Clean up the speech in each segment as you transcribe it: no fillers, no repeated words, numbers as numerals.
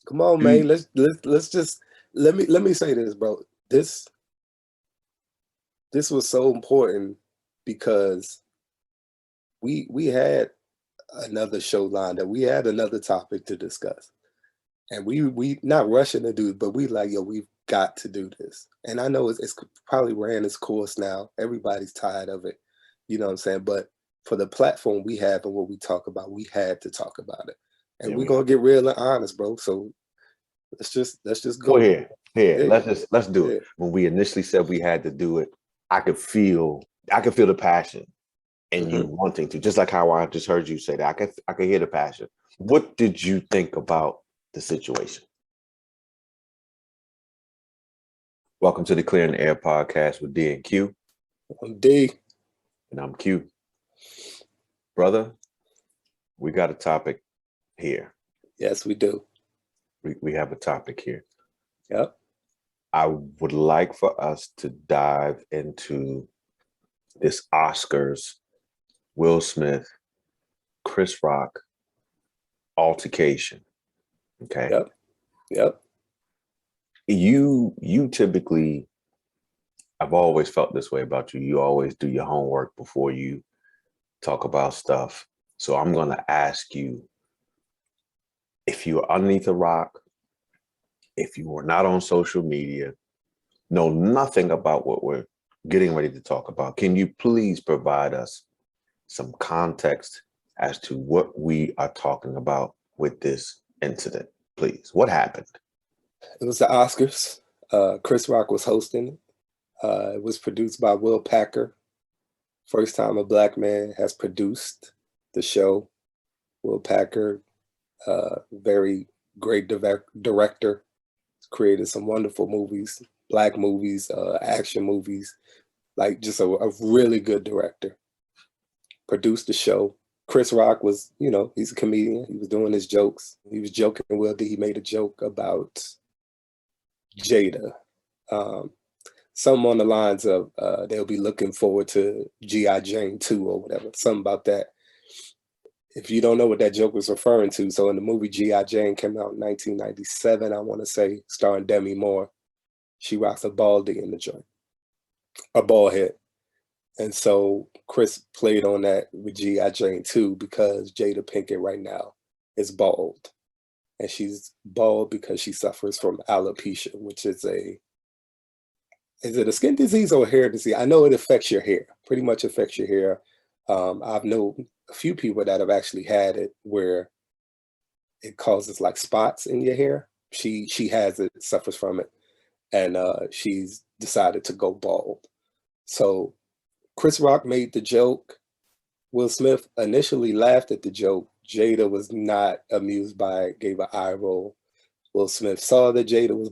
Come on, Do you, man. Let's just let me say this, bro. This was so important because we had another show lined up. We had another topic to discuss. And we not rushing to do it, but we like, yo, we've got to do this. And I know it's probably ran its course now. Everybody's tired of it. You know what I'm saying? But for the platform we have and what we talk about, we had to talk about it. And yeah, we're gonna get real and honest, bro. So let's just well, go. here, Yeah, let's do it. yeah. When we initially said we had to do it, I could feel, the passion and you hmm wanting to, just like how I just heard you say that. I could hear the passion. What did you think about the situation? Welcome to the Clear and Air podcast with D and Q, I'm D. and I'm Q. Brother, we got a topic here. Yes, we do. We have a topic here. Yep. I would like for us to dive into this Oscars, Will Smith, Chris Rock altercation. Okay. Yep. Yep. You typically, I've always felt this way about you. You always do your homework before you talk about stuff. So I'm going to ask you, if you're underneath a rock, if you were not on social media, know nothing about what we're getting ready to talk about, can you please provide us some context as to what we are talking about with this incident, please? What happened? It was the Oscars. Chris Rock was hosting it. It was produced by Will Packer. First time a black man has produced the show. Will Packer, very great director, created some wonderful movies, black movies, action movies, like just a really good director. Produced the show. Chris Rock was, he's a comedian. He was doing his jokes. He was joking with it. He made a joke about Jada. Um, Something on the lines of they'll be looking forward to G.I. Jane 2 or whatever, something about that. If you don't know what that joke was referring to, so in the movie G.I. Jane came out in 1997, I want to say, starring Demi Moore, she rocks a baldy in the joint, a bald head. And so Chris played on that with G.I. Jane 2 because Jada Pinkett right now is bald. And she's bald because she suffers from alopecia, which is it a skin disease or a hair disease? I know it affects your hair, pretty much affects your hair. I've known a few people that have actually had it where it causes like spots in your hair. She has it, suffers from it, and she's decided to go bald. So Chris Rock made the joke. Will Smith initially laughed at the joke. Jada was not amused by it, gave an eye roll. Will Smith saw that Jada was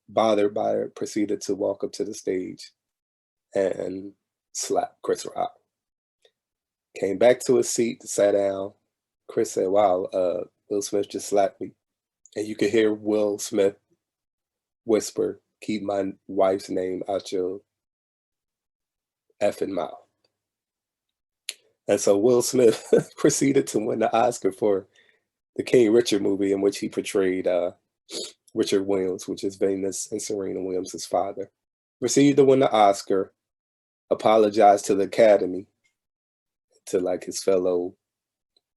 bothered by it, proceeded to walk up to the stage and slap Chris Rock. Came back to his seat, sat down. Chris said, "Wow, Will Smith just slapped me." And you could hear Will Smith whisper, "Keep my wife's name out your effing mouth." And so Will Smith proceeded to win the Oscar for the King Richard movie in which he portrayed Richard Williams, which is Venus and Serena Williams' father. Received to win the Oscar, apologized to the Academy, to like his fellow,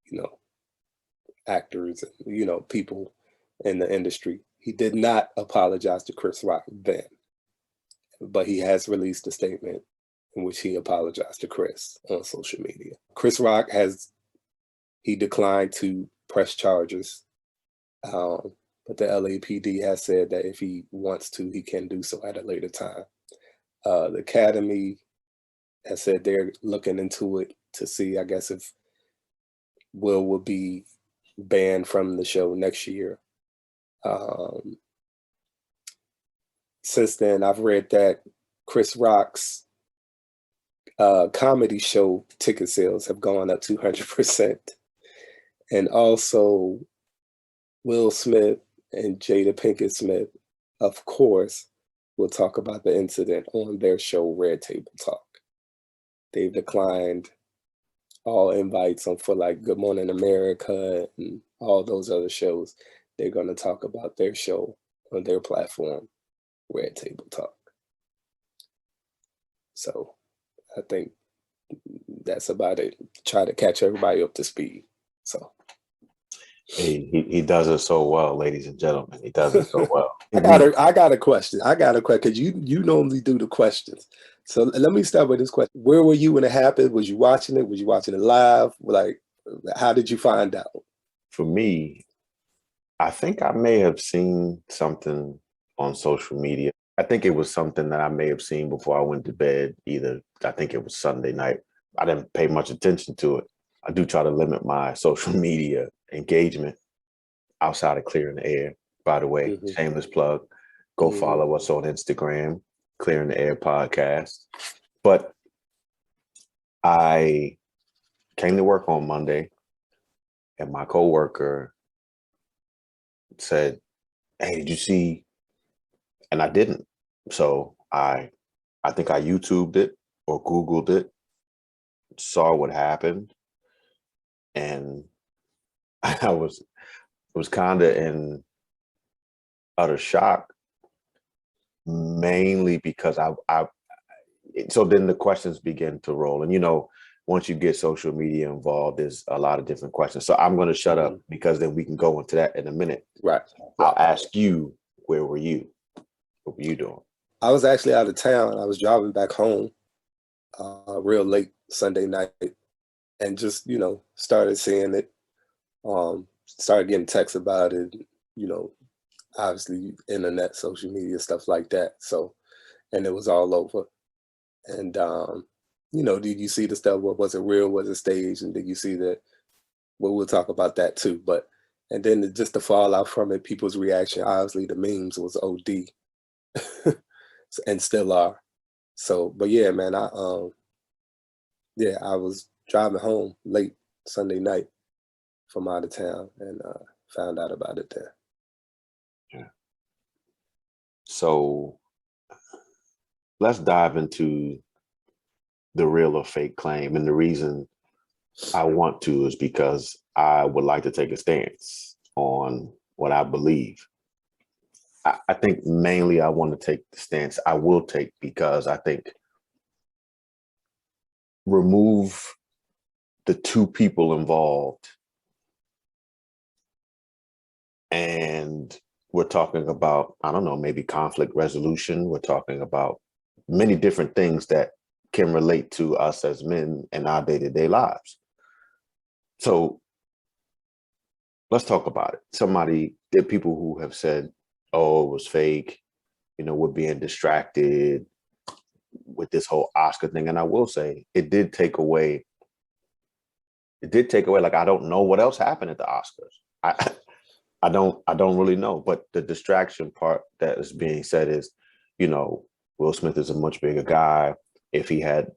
you know, actors, people in the industry. He did not apologize to Chris Rock then, but he has released a statement in which he apologized to Chris on social media. Chris Rock he declined to press charges, but the LAPD has said that if he wants to, he can do so at a later time. The Academy has said they're looking into it to see, I guess, if Will be banned from the show next year. Since then, I've read that Chris Rock's comedy show ticket sales have gone up 200%. And also, Will Smith and Jada Pinkett-Smith, of course, will talk about the incident on their show, Red Table Talk. They've declined all invites for like Good Morning America and all those other shows. they're going to talk about their show on their platform, Red Table Talk. So I think that's about it. Try to catch everybody up to speed. So He does it so well, ladies and gentlemen. He does it so well. I got a question. Because you normally do the questions. So let me start with this question. Where were you when it happened? Was you watching it? Was you watching it live? Like, how did you find out? For me, I think I may have seen something on social media. I think it was something that I may have seen before I went to bed. I think it was Sunday night. I didn't pay much attention to it. I do try to limit my social media engagement outside of Clearing the Air. By the way, shameless plug. Go follow us on Instagram, Clearing the Air Podcast. But I came to work on Monday, and my coworker said, "Hey, did you see?" And I didn't. So I think I YouTubed it or Googled it, saw what happened, and I was kind of in utter shock, mainly because so then the questions begin to roll. And once you get social media involved, there's a lot of different questions. So I'm going to shut up because then we can go into that in a minute. Right. I'll ask you, where were you? What were you doing? I was actually out of town. I was driving back home real late Sunday night and just, started seeing it. Started getting texts about it, obviously internet, social media, stuff like that. So, and it was all over. And, did you see the stuff? What was it real? Was it staged? And did you see that? Well, we'll talk about that too. But, and then just the fallout from it, people's reaction, obviously the memes was OD and still are. So, but yeah, man, I was driving home late Sunday night from out of town and found out about it there. Yeah. So let's dive into the real or fake claim. And the reason I want to is because I would like to take a stance on what I believe. I think mainly I want to take the stance I will take because I think remove the two people involved and we're talking about, I don't know, maybe conflict resolution. We're talking about many different things that can relate to us as men in our day-to-day lives. So let's talk about it. There are people who have said, oh, it was fake, we're being distracted with this whole Oscar thing. And I will say it did take away, like, I don't know what else happened at the Oscars. I don't really know, but the distraction part that is being said is, Will Smith is a much bigger guy. If he had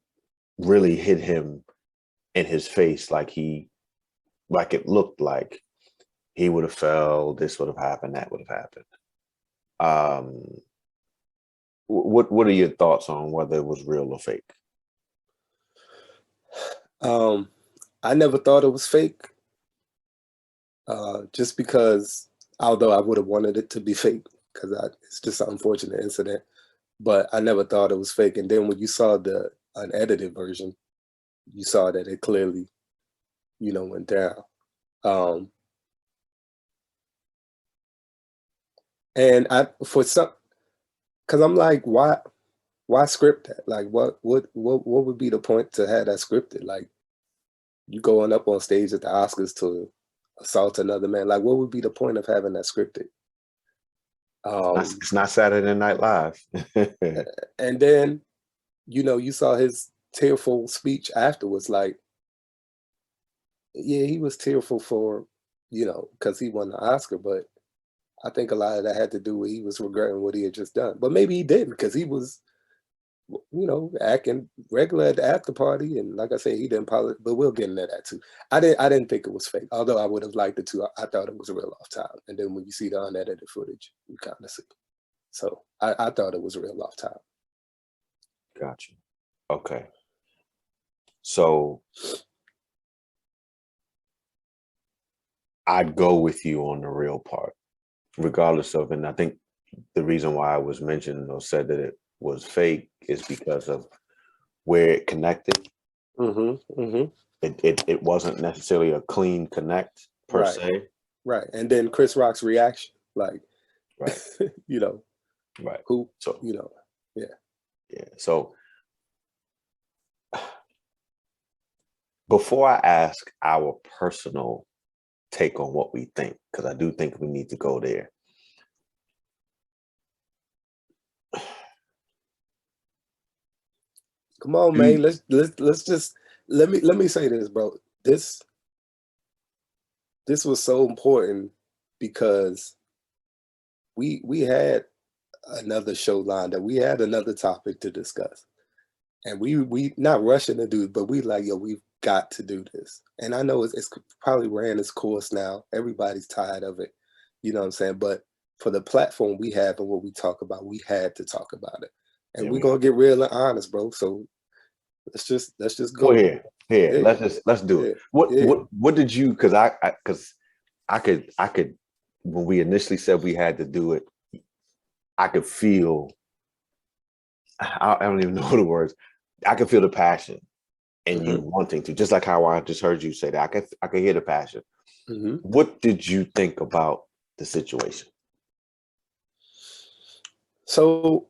really hit him in his face like it looked like, he would have fell, this would have happened, that would have happened. What are your thoughts on whether it was real or fake? I never thought it was fake. Just because, although I would have wanted it to be fake, because it's just an unfortunate incident, but I never thought it was fake. And then when you saw the unedited version, you saw that it clearly, went down. And because I'm like, why script that? Like, what would be the point to have that scripted? Like, you going up on stage at the Oscars to assault another man. Like, what would be the point of having that scripted? It's not Saturday Night Live. And then, you saw his tearful speech afterwards. Like, yeah, he was tearful for, because he won the Oscar, but I think a lot of that had to do with he was regretting what he had just done. But maybe he didn't, because he was, acting regular at the after party. And like I said, he didn't apologize, but we'll get into that too. I didn't think it was fake, although I would have liked it too. I thought it was real off top. And then when you see the unedited footage, you kind of see. So I thought it was real off top. Gotcha. Okay. So I'd go with you on the real part. regardless of, and I think the reason why I was mentioned or said that it was fake is because of where it connected. It wasn't necessarily a clean connect per Right. se. Right. And then Chris Rock's reaction, like, Right. you know, Right. who, So, you know, yeah. yeah. So before I ask our personal take on what we think, because I do think we need to go there. Come on, man. Let's just let me say this, bro. This was so important because we had another show lined up. We had another topic to discuss. And we not rushing to do it, but we like, yo, we've got to do this. And I know it's probably ran its course now. Everybody's tired of it. You know what I'm saying? But for the platform we have and what we talk about, we had to talk about it. And Yeah, we're gonna get real and honest, bro. So let's just go. well, here. Yeah, Let's do yeah, it. yeah. What did you? Because I could when we initially said we had to do it, I could feel. I don't even know the words. I could feel the passion and you wanting to, just like how I just heard you say that. I could hear the passion. What did you think about the situation? So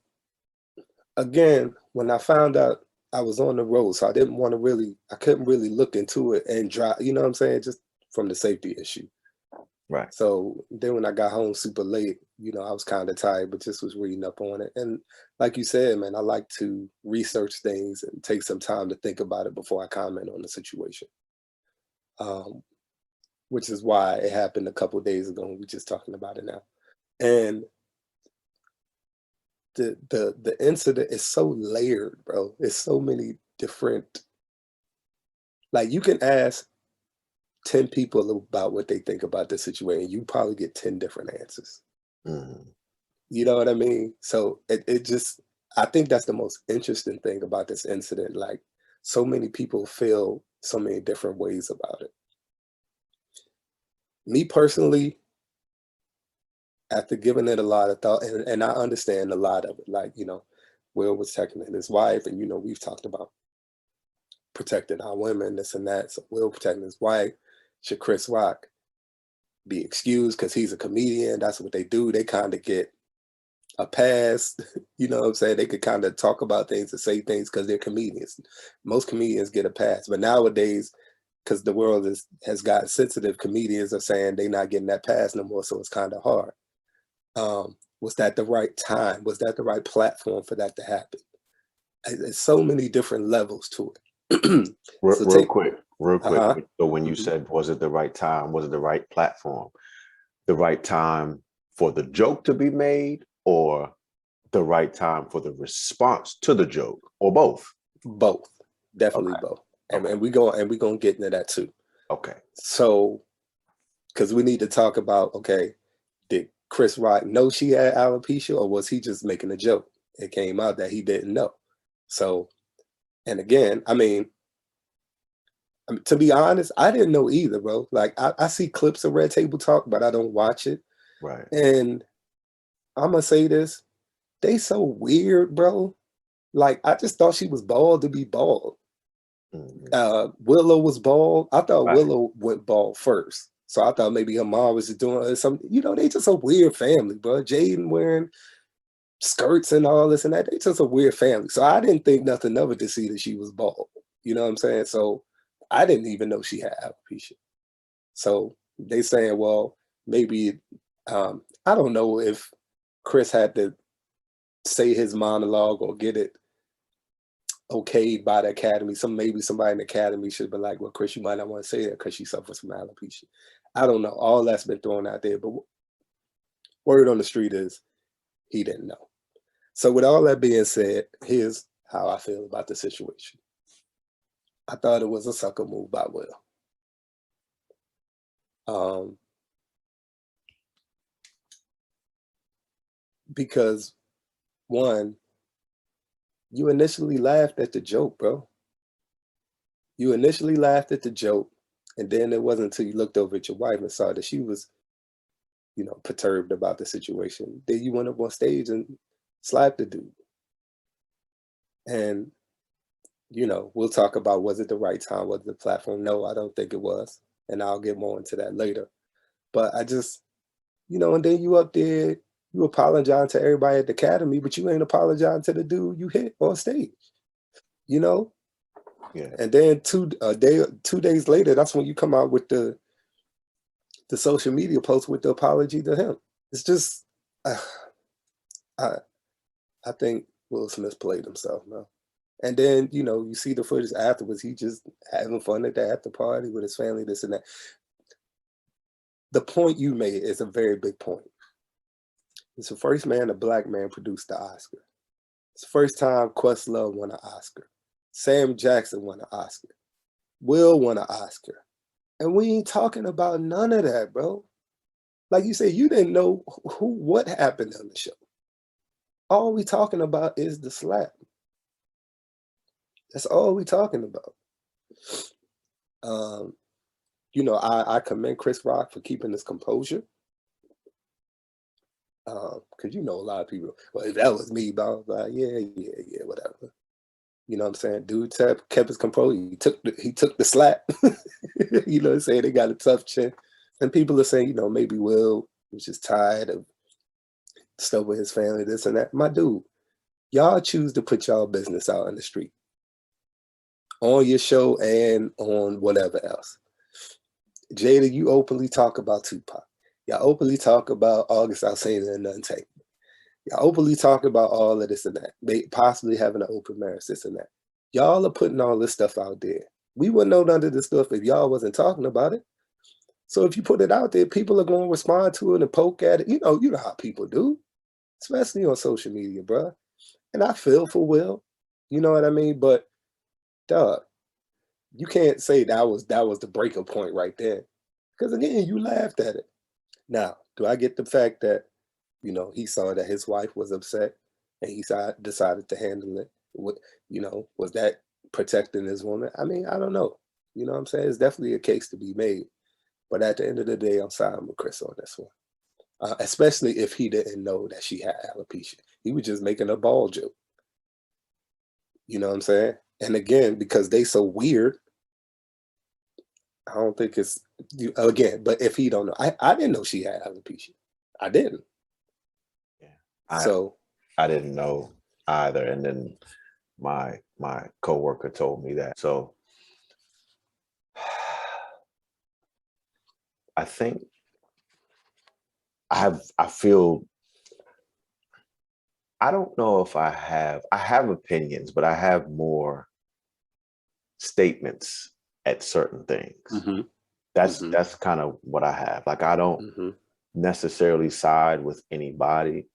again, when I found out I was on the road, so I couldn't really look into it and drive, you know what I'm saying? Just from the safety issue. Right. So then when I got home super late, you know, I was kind of tired, but just was reading up on it. And like you said, man, I like to research things and take some time to think about it before I comment on the situation. Which is why it happened a couple days ago, and we're just talking about it now. And the incident is so layered, bro. It's so many different, like you can ask 10 people about what they think about the situation, you probably get 10 different answers. You know what I mean? So it just, I think that's the most interesting thing about this incident. Like so many people feel so many different ways about it. Me personally, after giving it a lot of thought, and I understand a lot of it, like, you know, Will was protecting his wife, and, you know, we've talked about protecting our women, this and that. So Will protecting his wife. Should Chris Rock be excused because he's a comedian? That's what they do. They kind of get a pass. You know what I'm saying? They could kind of talk about things and say things because they're comedians. Most comedians get a pass. But nowadays, because the world has gotten sensitive, comedians are saying they're not getting that pass no more. So it's kind of hard. Was that the right time? Was that the right platform for that to happen? There's so many different levels to it. Real quick. So when you Mhm. said, was it the right time? Was it the right platform? The right time for the joke to be made, or the right time for the response to the joke, or both? Both, definitely Okay. both. And we gonna get into that too. Okay. So, because we need to talk about, okay, did Chris Rock know she had alopecia, or was he just making a joke? It came out that he didn't know. So, and again, I mean, to be honest, I didn't know either, bro. Like I see clips of Red Table Talk, but I don't watch it. Right. And I'm gonna say this, they so weird, bro. Like I just thought she was bald to be bald. Willow was bald. I thought Right. Willow went bald first. So I thought maybe her mom was just doing something. You know, they just a weird family, bro. Jaden wearing skirts and all this and that. They just a weird family. So I didn't think nothing of it to see that she was bald. You know what I'm saying? So I didn't even know she had alopecia. So they saying, well, maybe I don't know if Chris had to say his monologue or get it okayed by the academy. Maybe somebody in the academy should be like, well, Chris, you might not want to say that because she suffers from alopecia. I don't know. All that's been thrown out there, but word on the street is he didn't know. So with all that being said, here's how I feel about the situation. I thought it was a sucker move by Will. Because one, you initially laughed at the joke, bro. You initially laughed at the joke, and then it wasn't until you looked over at your wife and saw that she was, perturbed about the situation. Then you went up on stage and slapped the dude. And, we'll talk about, was it the right time? Was it the platform? No, I don't think it was. And I'll get more into that later. But I just, and then you up there, you apologize to everybody at the Academy, but you ain't apologizing to the dude you hit on stage, Yeah. And then 2 days later, that's when you come out with the social media post with the apology to him. It's just, I think Will Smith played himself, man. And then, you see the footage afterwards, he just having fun at the after party with his family, this and that. The point you made is a very big point. It's the first man, a black man, produced the Oscar. It's the first time Questlove won an Oscar. Sam Jackson won an Oscar. Will won an Oscar. And we ain't talking about none of that, bro. Like you said, you didn't know what happened on the show. All we talking about is the slap. That's all we talking about. I commend Chris Rock for keeping his composure. Because a lot of people, well, if that was me, blah, blah, yeah, whatever. You know what I'm saying? Dude kept his composure. He took the slap. Saying they got a tough chin. And people are saying, maybe Will was just tired of stuff with his family, this and that. My dude, y'all choose to put y'all business out in the street. On your show and on whatever else. Jada, you openly talk about Tupac. Y'all openly talk about August Alsina and Untamed. Y'all openly talk about all of this and that. Possibly having an open marriage, this and that. Y'all are putting all this stuff out there. We wouldn't know none of this stuff if y'all wasn't talking about it. So if you put it out there, people are going to respond to it and poke at it. You know how people do, especially on social media, bro. And I feel for Will. You know what I mean? But, dog, you can't say that was the breaking point right there. Because, again, you laughed at it. Now, do I get the fact that, he saw that his wife was upset and he decided to handle it? Was that protecting his woman? I mean, I don't know. You know what I'm saying? It's definitely a case to be made. But at the end of the day, I'm siding with Chris on this one. Especially if he didn't know that she had alopecia. He was just making a ball joke. You know what I'm saying? And again, because they so weird, I don't think it's, again, but if he don't know, I didn't know she had alopecia. I didn't. Yeah. I didn't know either. And then my coworker told me that. So I think I don't know if I have opinions, but I have more statements at certain things. Mm-hmm. That's kind of what I have. Like, I don't necessarily side with anybody.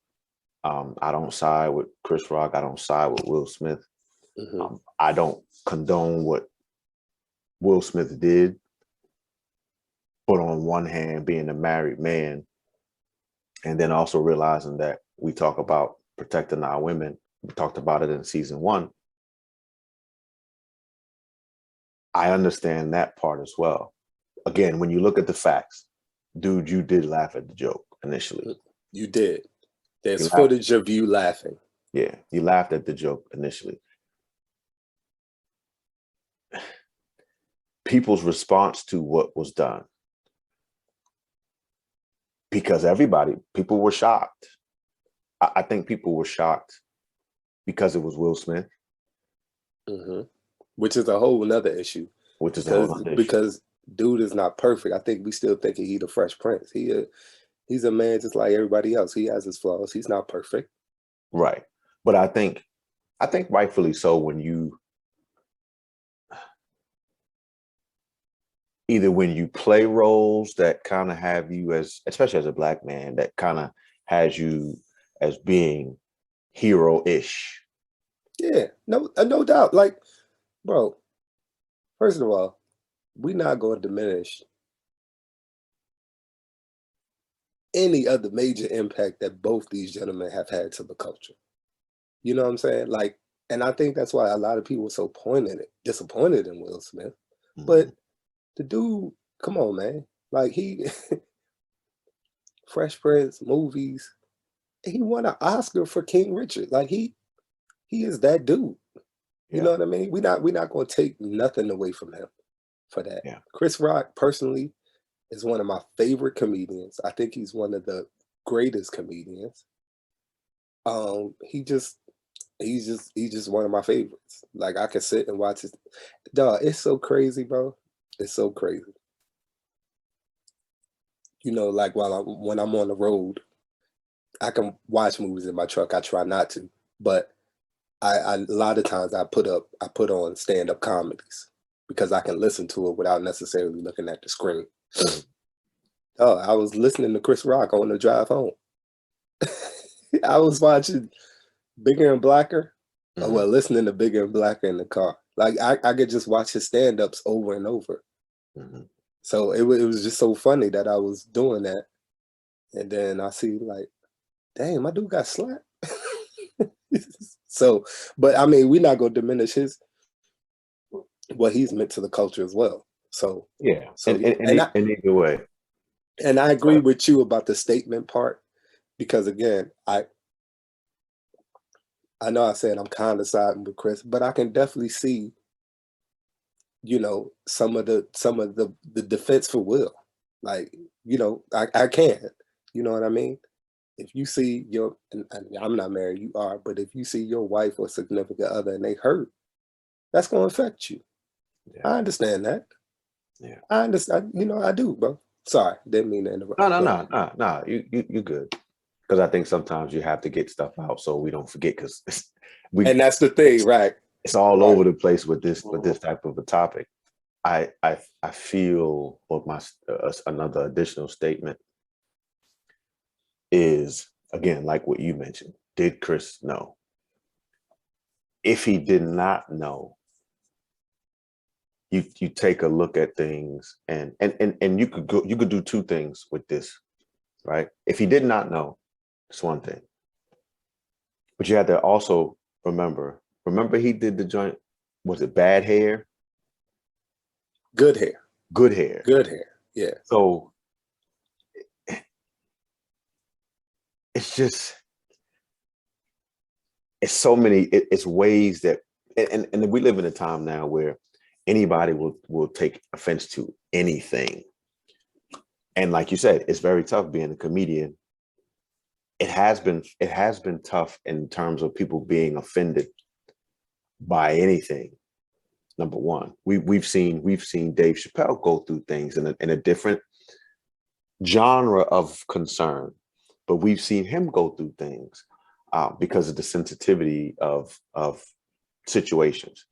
I don't side with Chris Rock. I don't side with Will Smith. I don't condone what Will Smith did. But on one hand, being a married man, and then also realizing that we talk about protecting our women. We talked about it in season 1. I understand that part as well. Again, when you look at the facts, dude, you did laugh at the joke initially. You did. There's footage of you laughing. Yeah, you laughed at the joke initially. People's response to what was done, because people were shocked. I think people were shocked because it was Will Smith. Which is a whole nother issue. Because dude is not perfect. I think we still thinking he the Fresh Prince. He's a man just like everybody else. He has his flaws. He's not perfect. Right. But I think rightfully so, when you play roles that kind of have you especially as a black man, that kind of has you as being hero-ish. Yeah, no doubt. Like, bro, first of all, we're not going to diminish any other major impact that both these gentlemen have had to the culture. You know what I'm saying? Like, and I think that's why a lot of people were so disappointed in Will Smith. But the dude, come on, man. Like, he, Fresh Prince, movies. He won an Oscar for King Richard. Like he is that dude. You know Yeah. what I mean? We not gonna take nothing away from him for that. Yeah. Chris Rock, personally, is one of my favorite comedians. I think he's one of the greatest comedians. He's just one of my favorites. Like I could sit and watch it. Dog, it's so crazy, bro. It's so crazy. Like when I'm on the road, I can watch movies in my truck. I try not to, but I a lot of times I put on stand-up comedies because I can listen to it without necessarily looking at the screen. Oh, I was listening to Chris Rock on the drive home. I was watching Bigger and Blacker. Well, listening to Bigger and Blacker in the car. Like I could just watch his stand-ups over and over. So it was just so funny that I was doing that. And then I see like, dang, my dude got slapped. So, but I mean, we're not gonna diminish what he's meant to the culture as well. So Yeah. so And either way. and I agree with you about the statement part, because again, I know I said I'm kind of siding with Chris, but I can definitely see, some of the defense for Will. Like, I can. You know what I mean? If you see and I'm not married, you are, but if you see your wife or significant other and they hurt, that's going to affect you. Yeah. I understand that. Yeah. I understand. I do, bro. Sorry, didn't mean to interrupt. No. You good. Because I think sometimes you have to get stuff out so we don't forget. Because and that's the thing, right? It's all right. over the place with this type of a topic. I feel, or another additional statement is, again, like what you mentioned. Did Chris know? If he did not know, you take a look at things, and you could do two things with this, right? If he did not know, it's one thing, but you had to also remember he did the joint. Was it Bad Hair? Good hair. Good hair. Good hair. Yeah. So it's just, it's so many, it's ways that, and we live in a time now where anybody will take offense to anything. And like you said, it's very tough being a comedian. It has been tough in terms of people being offended by anything. Number one, we've seen Dave Chappelle go through things in a different genre of concern, but we've seen him go through things because of the sensitivity of situations.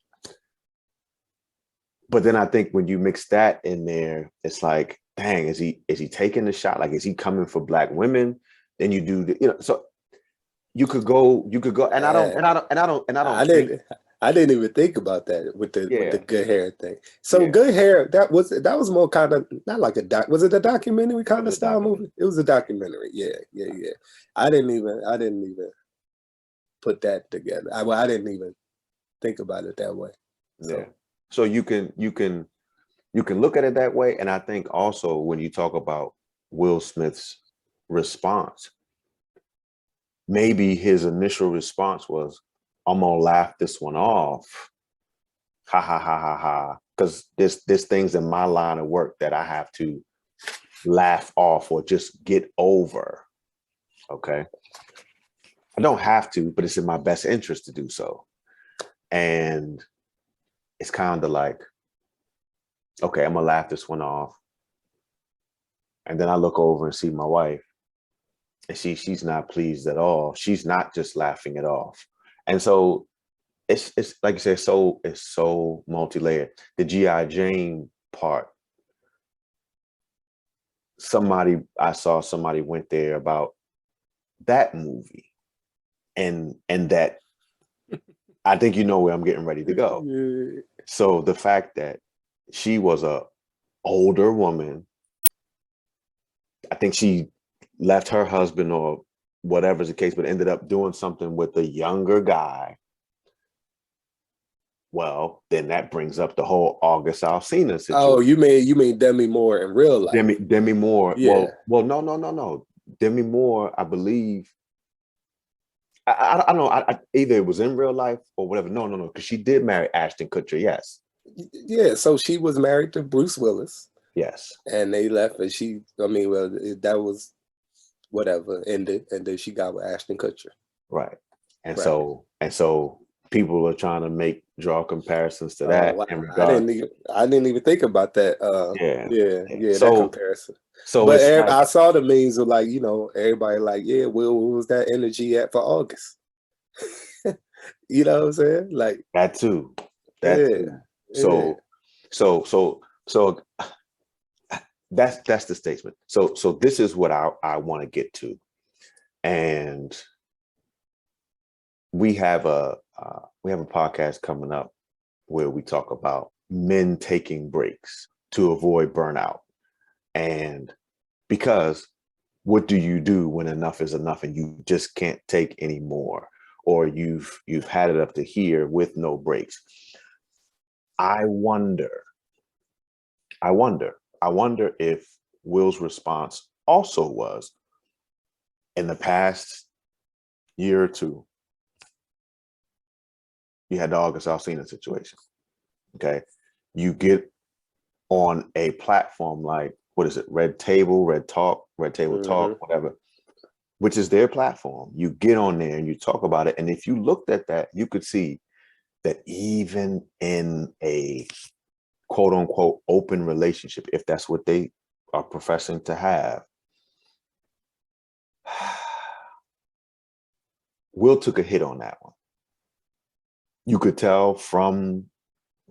But then I think when you mix that in there, it's like, dang, is he taking the shot? Like, is he coming for Black women? Then you do so you could go, and I didn't even think about that with the good hair thing. So Yeah. Good Hair, that was more kind of not like was it a documentary kind of style movie? It was a documentary. Yeah. I didn't even put that together. I didn't even think about it that way. So. Yeah. So you can look at it that way. And I think also when you talk about Will Smith's response, maybe his initial response was, I'm gonna laugh this one off. Ha ha ha ha ha. Because there's things in my line of work that I have to laugh off or just get over. Okay. I don't have to, but it's in my best interest to do so. And it's kind of like, okay, I'm gonna laugh this one off. And then I look over and see my wife, and she's not pleased at all. She's not just laughing it off. And so it's like you said, it's so multi-layered. The G.I. Jane part, I saw somebody went there about that movie, and that, I think you know where I'm getting ready to go. Yeah. So the fact that she was a older woman, I think she left her husband or whatever's the case, but ended up doing something with a younger guy. Well, then that brings up the whole August Alsina situation. Oh, you mean Demi Moore in real life? Demi Moore. Yeah. Well, no. Demi Moore, I believe, I don't know, either it was in real life or whatever. No, because she did marry Ashton Kutcher. Yes. Yeah, so she was married to Bruce Willis. Yes. And they left, and that was whatever ended, and then she got with Ashton Kutcher. Right. And Right. so people are trying to draw comparisons to that Wow. in regard. I didn't even think about that. Yeah. That comparison. So But it's like, I saw the memes of like, everybody like, yeah, Will, what was that energy at for August? You know what I'm saying? Like that too. That yeah, too. yeah. So that's the statement. So this is what I want to get to. And we have a podcast coming up where we talk about men taking breaks to avoid burnout. And because what do you do when enough is enough and you just can't take any more, or you've had it up to here with no breaks? I wonder if Will's response also was, in the past year or two, you had the August Alsina situation. Okay. You get on a platform like, what is it? Red Table Talk, whatever, which is their platform. You get on there and you talk about it. And if you looked at that, you could see that even in a quote unquote open relationship, if that's what they are professing to have, Will took a hit on that one. You could tell from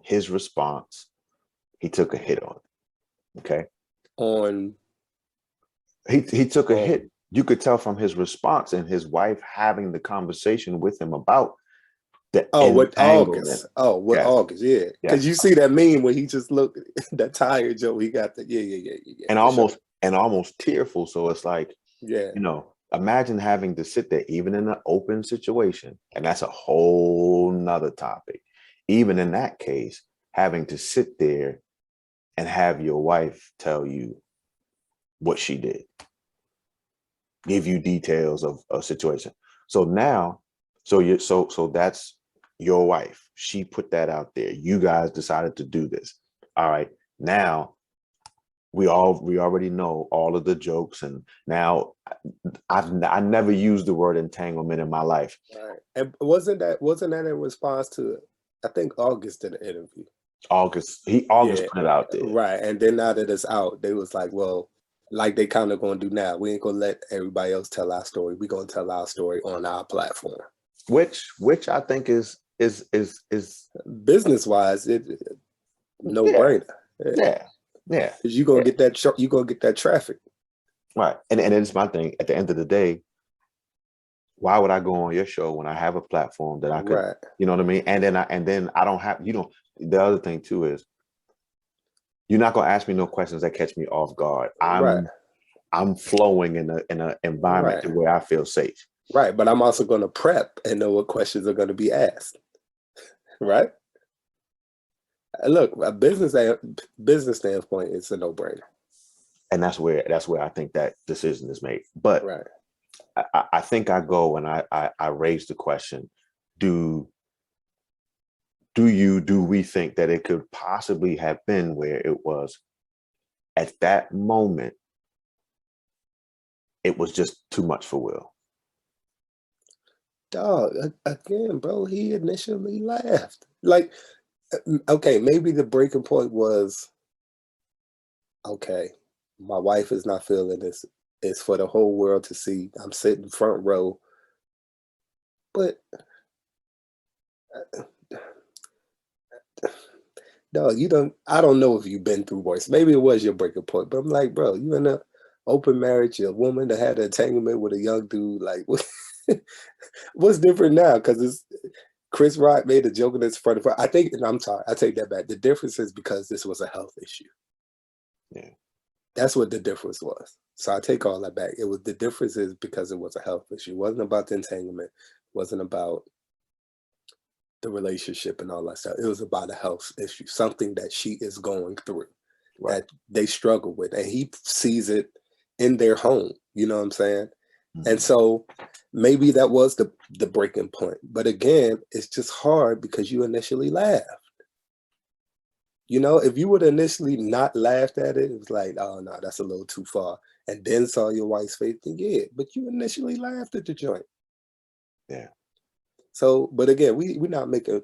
his response, he took a hit on it. Okay. He took a hit. You could tell from his response and his wife having the conversation with him about the with entanglement. August. With August, yeah. Because you see that meme where he just looked that tired Joe. He got the yeah. And almost tearful. So it's like, yeah, imagine having to sit there, even in an open situation, and that's a whole nother topic. Even in that case, having to sit there and have your wife tell you what she did, give you details of a situation. So now, so that's your wife. She put that out there. You guys decided to do this. All right. Now we already know all of the jokes, and now I never used the word entanglement in my life. Right. And wasn't that in response to, I think August did an interview. August put it out there. Right. And then now that it's out, they was like, well, like they kind of gonna do now. We ain't gonna let everybody else tell our story. We're gonna tell our story on our platform. Which I think is business wise, no brainer. Yeah. Because you're gonna get that traffic. Right. And it's my thing. At the end of the day, why would I go on your show when I have a platform that I could, right. You know what I mean? And then I don't have, the other thing too is, you're not gonna ask me no questions that catch me off guard. I'm flowing in an environment to where I feel safe. Right. But I'm also gonna prep and know what questions are gonna be asked. Right. Look, a business standpoint, it's a no-brainer. And that's where I think that decision is made. But right. I think I go and I raise the question: Do we think that it could possibly have been where it was at that moment, it was just too much for Will? Dog, again, bro, he initially laughed. Like, okay, maybe the breaking point was, okay, my wife is not feeling this. It's for the whole world to see. I'm sitting front row. But no, I don't know if you've been through worse. Maybe it was your breaking point, but I'm like, bro, you in an open marriage, you're a woman that had an entanglement with a young dude. Like, what's different now? Because Chris Rock made a joke in this front of her. I think, and I'm sorry, I take that back. The difference is because this was a health issue. Yeah. That's what the difference was. So I take all that back. The difference is because it was a health issue. It wasn't about the entanglement. It wasn't about the relationship and all that stuff. It was about a health issue, something that she is going through, that they struggle with. And he sees it in their home. You know what I'm saying? And Mhm. so maybe that was the breaking point. But again, it's just hard because you initially laughed. You know, if you would initially not laughed at it, it was like, oh no, that's a little too far. And then saw your wife's face, then yeah, but you initially laughed at the joint. Yeah. So, but again, we not making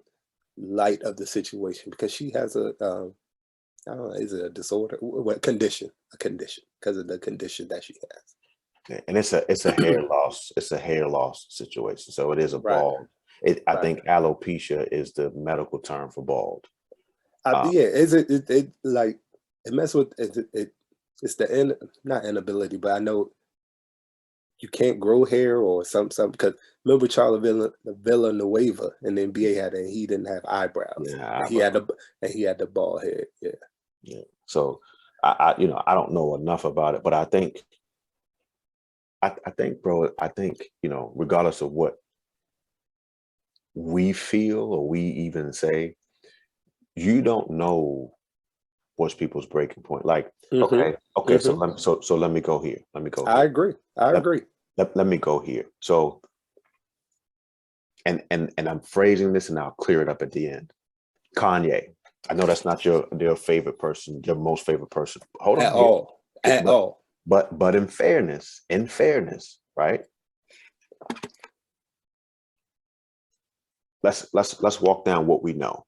light of the situation because she has a I don't know, is it a disorder? What condition? A condition because of the condition that she Yeah. And it's a hair has. loss. It's a hair loss situation. So it is a Right, bald. I right. think alopecia is the medical term for bald. Um, Yeah, is it like it mess with it's the not inability, but I know you can't grow hair or something because remember Charlie Villanueva in the NBA had and he didn't have eyebrows yeah, and eyebrow. he had the bald head. Yeah. Yeah. So I don't know enough about it, but I think, bro, I think, regardless of what we feel or we even say, you don't know what's people's breaking point. Like, Mm-hmm. okay, so Mm-hmm. let me go here. Let me go I here. agree. I Let, agree. let me go here. So, and I'm phrasing this and I'll clear it up at the end. Kanye. I know that's not your favorite person, your most favorite person. Hold At on here. all. At But all. but in fairness, right? Let's walk down what we know.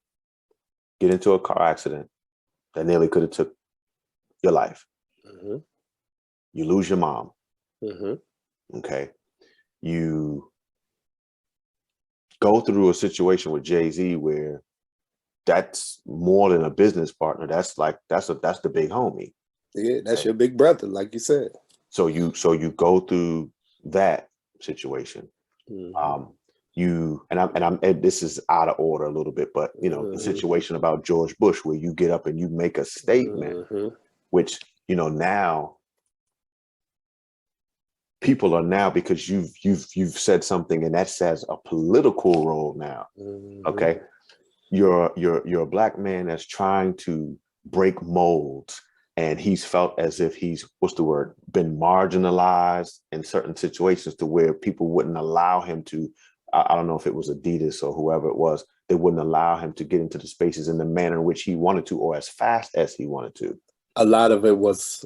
Get into a car accident that nearly could have took your life. Mm-hmm. You lose your mom. Mm-hmm. Okay. You go through a situation with Jay-Z where that's more than a business partner. That's the big homie. Yeah, that's Okay. your big brother, like you said. So you go through that situation. Mm-hmm. Um, and this is out of order a little bit, but the Mm-hmm. situation about George Bush where you get up and you make a statement, Mm-hmm. which now people are now, because you've said something and that says a political role now. Mm-hmm. Okay. You're a black man that's trying to break molds, and he's felt as if he's, what's the word, been marginalized in certain situations to where people wouldn't allow him to. I don't know if it was Adidas or whoever it was, they wouldn't allow him to get into the spaces in the manner in which he wanted to or as fast as he wanted to. A lot of it was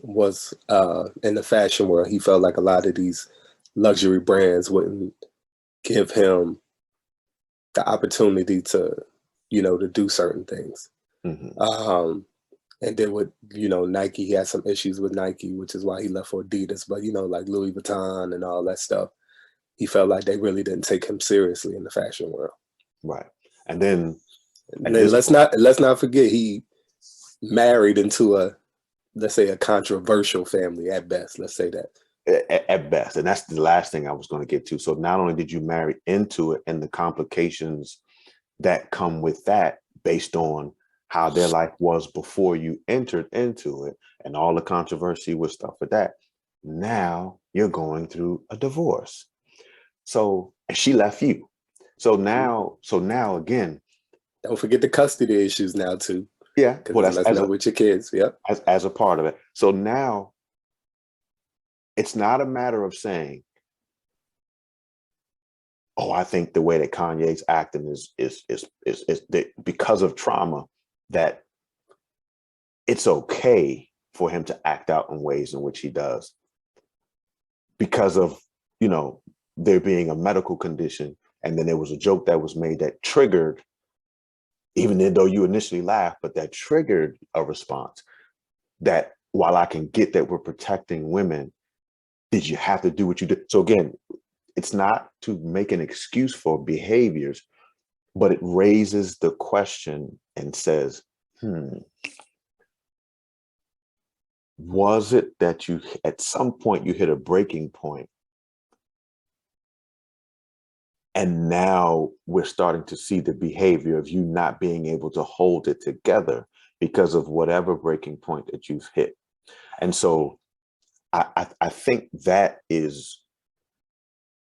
in the fashion world. He felt like a lot of these luxury brands wouldn't give him the opportunity to, to do certain things. Mm-hmm. Um, and then with, Nike, he had some issues with Nike, which is why he left for Adidas. But, like Louis Vuitton and all that stuff, he felt like they really didn't take him seriously in the fashion world. Right. And then And at then this point, let's not forget he married into let's say a controversial family at best. Let's say that. at best, and that's the last thing I was going to get to. So not only did you marry into it and the complications that come with that based on how their life was before you entered into it and all the controversy with stuff with that, now you're going through a divorce. So, and she left you. So now again, Don't forget the custody issues now too, yeah, well, because that's let's know with your kids. Yep. as a part of it. So now it's not a matter of saying, oh, I think the way that Kanye's acting is that because of trauma, that it's okay for him to act out in ways in which he does because of, there being a medical condition. And then there was a joke that was made that triggered, even though you initially laughed, but that triggered a response. That while I can get that we're protecting women, did you have to do what you did? So again, it's not to make an excuse for behaviors, but it raises the question and says, was it that you, at some point, you hit a breaking point, and now we're starting to see the behavior of you not being able to hold it together because of whatever breaking point that you've hit? And so I think that is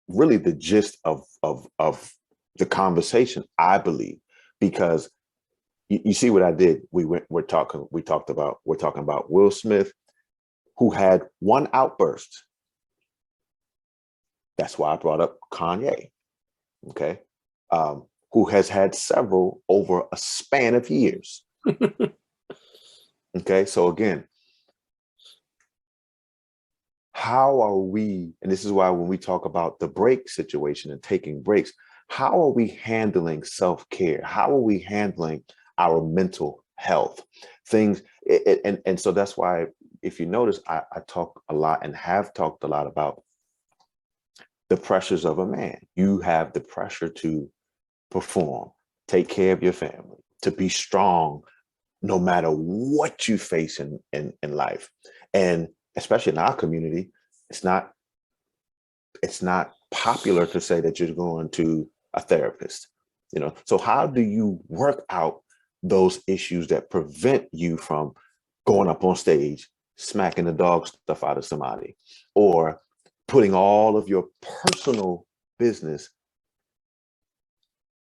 really the gist of the conversation, I believe, because you see what I did. We're talking about Will Smith, who had one outburst, That's why I brought up Kanye, okay, who has had several over a span of years. Okay, so again, how are we, and this is why when we talk about the break situation and taking breaks, how are we handling self-care? How are we handling our mental health? Things, and so that's why, if you notice, I talk a lot and have talked a lot about the pressures of a man. You have the pressure to perform, take care of your family, to be strong, no matter what you face in life. And especially in our community, it's not popular to say that you're going to a therapist. So how do you work out those issues that prevent you from going up on stage, smacking the dog stuff out of somebody, or putting all of your personal business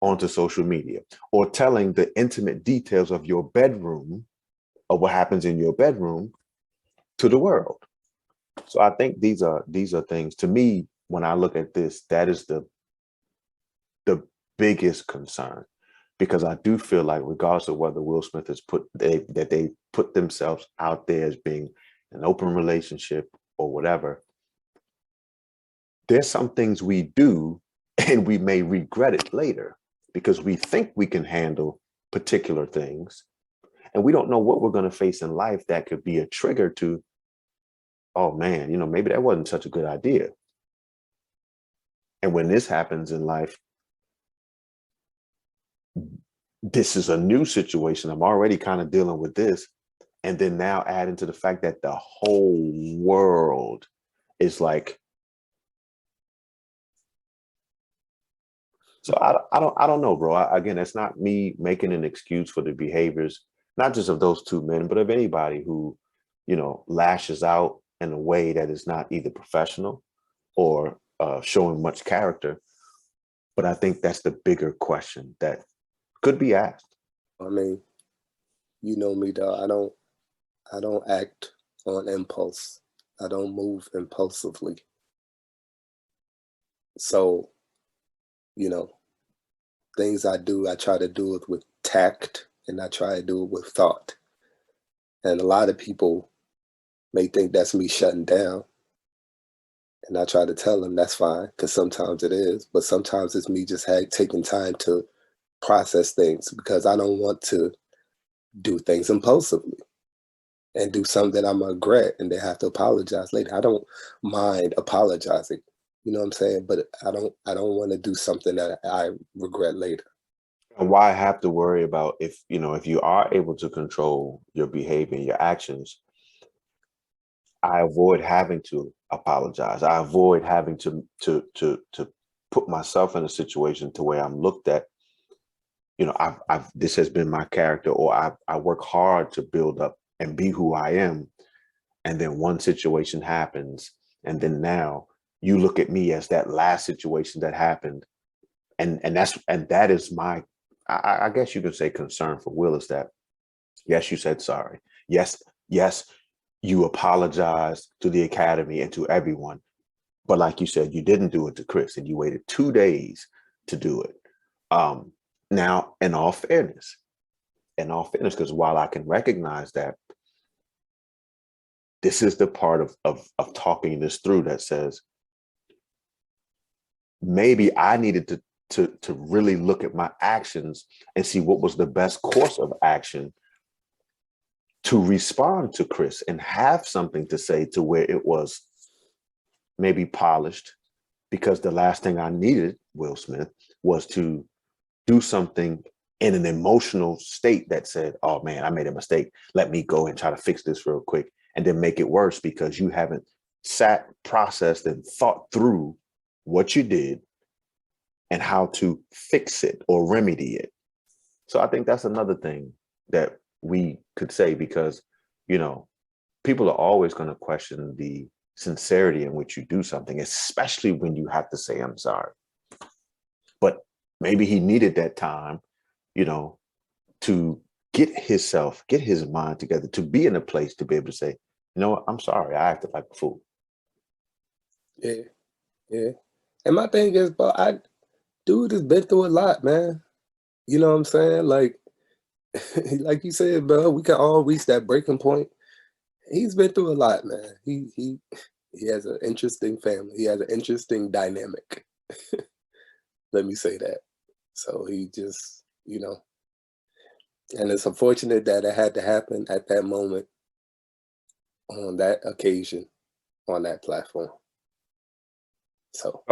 onto social media, or telling the intimate details of your bedroom, of what happens in your bedroom, to the world? So I think these are things, to me, when I look at this, that is the biggest concern, because I do feel like, regardless of whether Will Smith has that they put themselves out there as being an open relationship or whatever, there's some things we do and we may regret it later because we think we can handle particular things, and we don't know what we're going to face in life that could be a trigger to, oh man, maybe that wasn't such a good idea. And when this happens in life, this is a new situation. I'm already kind of dealing with this. And then now add into the fact that the whole world is like, so I don't know, bro. Again, it's not me making an excuse for the behaviors, not just of those two men, but of anybody who, lashes out in a way that is not either professional or showing much character. But I think that's the bigger question that could be asked. I mean, you know me, dog. I don't act on impulse. I don't move impulsively. So, things I do, I try to do it with tact, and I try to do it with thought. And a lot of people may think that's me shutting down. And I try to tell them that's fine, because sometimes it is, but sometimes it's me just taking time to process things, because I don't want to do things impulsively and do something that I'm gonna regret and then have to apologize later. I don't mind apologizing, you know what I'm saying? But I don't want to do something that I regret later. And why have to worry about, if you are able to control your behavior and your actions? I avoid having to apologize. I avoid having to put myself in a situation to where I'm looked at. I've this has been my character, or I work hard to build up and be who I am, and then one situation happens, and then now you look at me as that last situation that happened, and that is my, I guess you could say, concern for Will, is that, yes, you said sorry. Yes, you apologized to the Academy and to everyone. But like you said, you didn't do it to Chris, and you waited 2 days to do it. Now, in all fairness, because while I can recognize that this is the part of talking this through that says, maybe I needed to really look at my actions and see what was the best course of action to respond to Chris and have something to say, to where it was maybe polished, because the last thing I needed, Will Smith, was to do something in an emotional state that said, oh man, I made a mistake. Let me go and try to fix this real quick, and then make it worse because you haven't sat, processed, and thought through what you did and how to fix it or remedy it. So I think that's another thing that we could say, because, people are always going to question the sincerity in which you do something, especially when you have to say, I'm sorry. But maybe he needed that time, to get his mind together, to be in a place to be able to say, you know what, I'm sorry, I acted like a fool. Yeah, yeah. And my thing is, bro, dude has been through a lot, man. You know what I'm saying? Like, like you said, bro, we can all reach that breaking point. He's been through a lot, man. He has an interesting family. He has an interesting dynamic. Let me say that. So he just, and it's unfortunate that it had to happen at that moment, on that occasion, on that platform. So,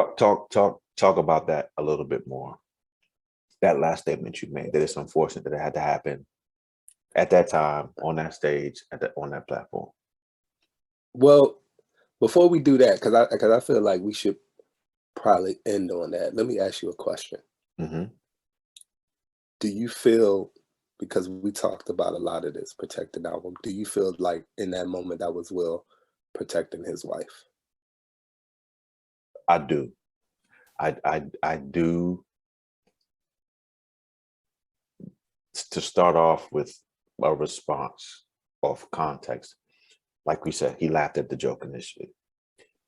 Talk about that a little bit more. That last statement you made, that it's unfortunate that it had to happen at that time, on that stage, on that platform. well, before we do that, because I feel like we should probably end on that. Let me ask you a question. Hmm. Do you feel, because we talked about a lot of this protecting album, do you feel like in that moment that was Will protecting his wife? I do. I do. To start off with a response of context, like we said, he laughed at the joke initially,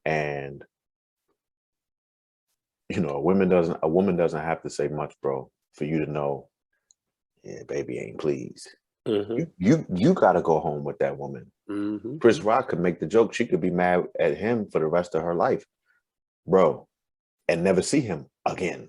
and a woman doesn't have to say much, bro, for you to know, yeah, baby ain't pleased. Mm-hmm. You got to go home with that woman. Mm-hmm. Chris Rock could make the joke. She could be mad at him for the rest of her life, bro, and never see him again,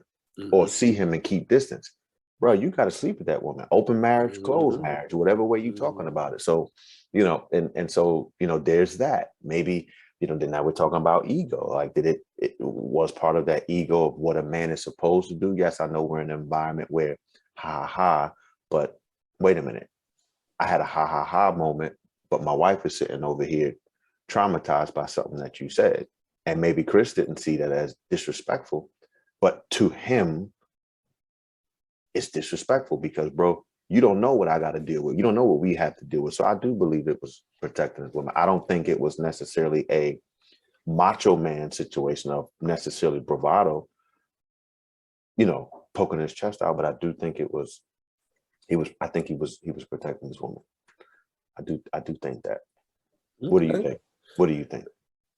or Mm-hmm. see him and keep distance. Bro, you got to sleep with that woman. Open marriage, closed Mm-hmm. marriage, whatever way you talking Mm-hmm. about it. So, and so, there's that. Maybe, then now we're talking about ego. Like, it was part of that ego of what a man is supposed to do. Yes, I know we're in an environment where ha ha, but wait a minute. I had a ha ha ha moment, but my wife is sitting over here traumatized by something that you said. And maybe Chris didn't see that as disrespectful, but to him, it's disrespectful because, bro, you don't know what I got to deal with. You don't know what we have to deal with. So I do believe it was protecting his woman. I don't think it was necessarily a macho man situation of necessarily bravado, poking his chest out. But I do think I think he was protecting his woman. I do think that. What do you Okay. think? What do you think?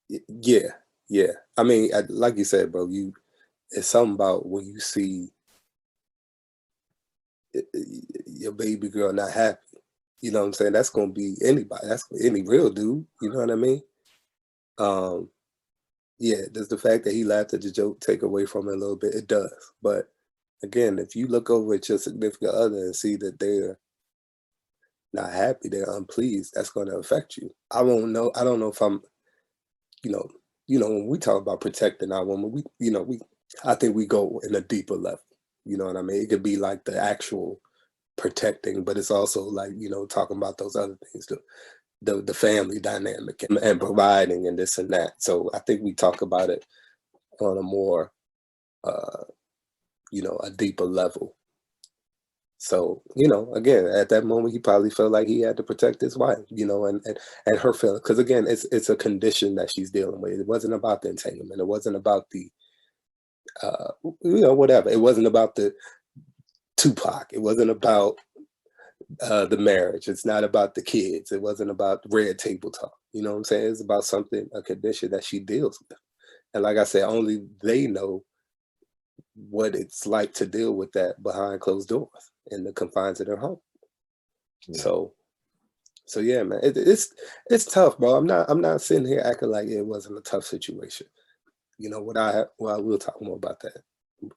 Yeah. Yeah. I mean, like you said, bro, it's something about when you see your baby girl not happy. You know what I'm saying? That's gonna be anybody. That's any real dude. You know what I mean? Um, yeah, does the fact that he laughed at the joke take away from it a little bit? It does. But again, if you look over at your significant other and see that they're not happy, they're unpleased, that's gonna affect you. I don't know if I'm, you know, when we talk about protecting our woman, I think we go in a deeper level. You know what I mean? It could be like the actual protecting, but it's also like, talking about those other things, the family dynamic and providing and this and that. So I think we talk about it on a more uh, a deeper level. So, again, at that moment he probably felt like he had to protect his wife, and her feeling. Because again, it's a condition that she's dealing with. It wasn't about the entanglement. It wasn't about the whatever. It wasn't about the Tupac. It wasn't about the marriage. It's not about the kids. It wasn't about red table talk. You know what I'm saying? It's about a condition that she deals with. And like I said, only they know what it's like to deal with that behind closed doors in the confines of their home. Yeah. So, yeah, man, it's tough, bro. I'm not sitting here acting like it wasn't a tough situation. We'll talk more about that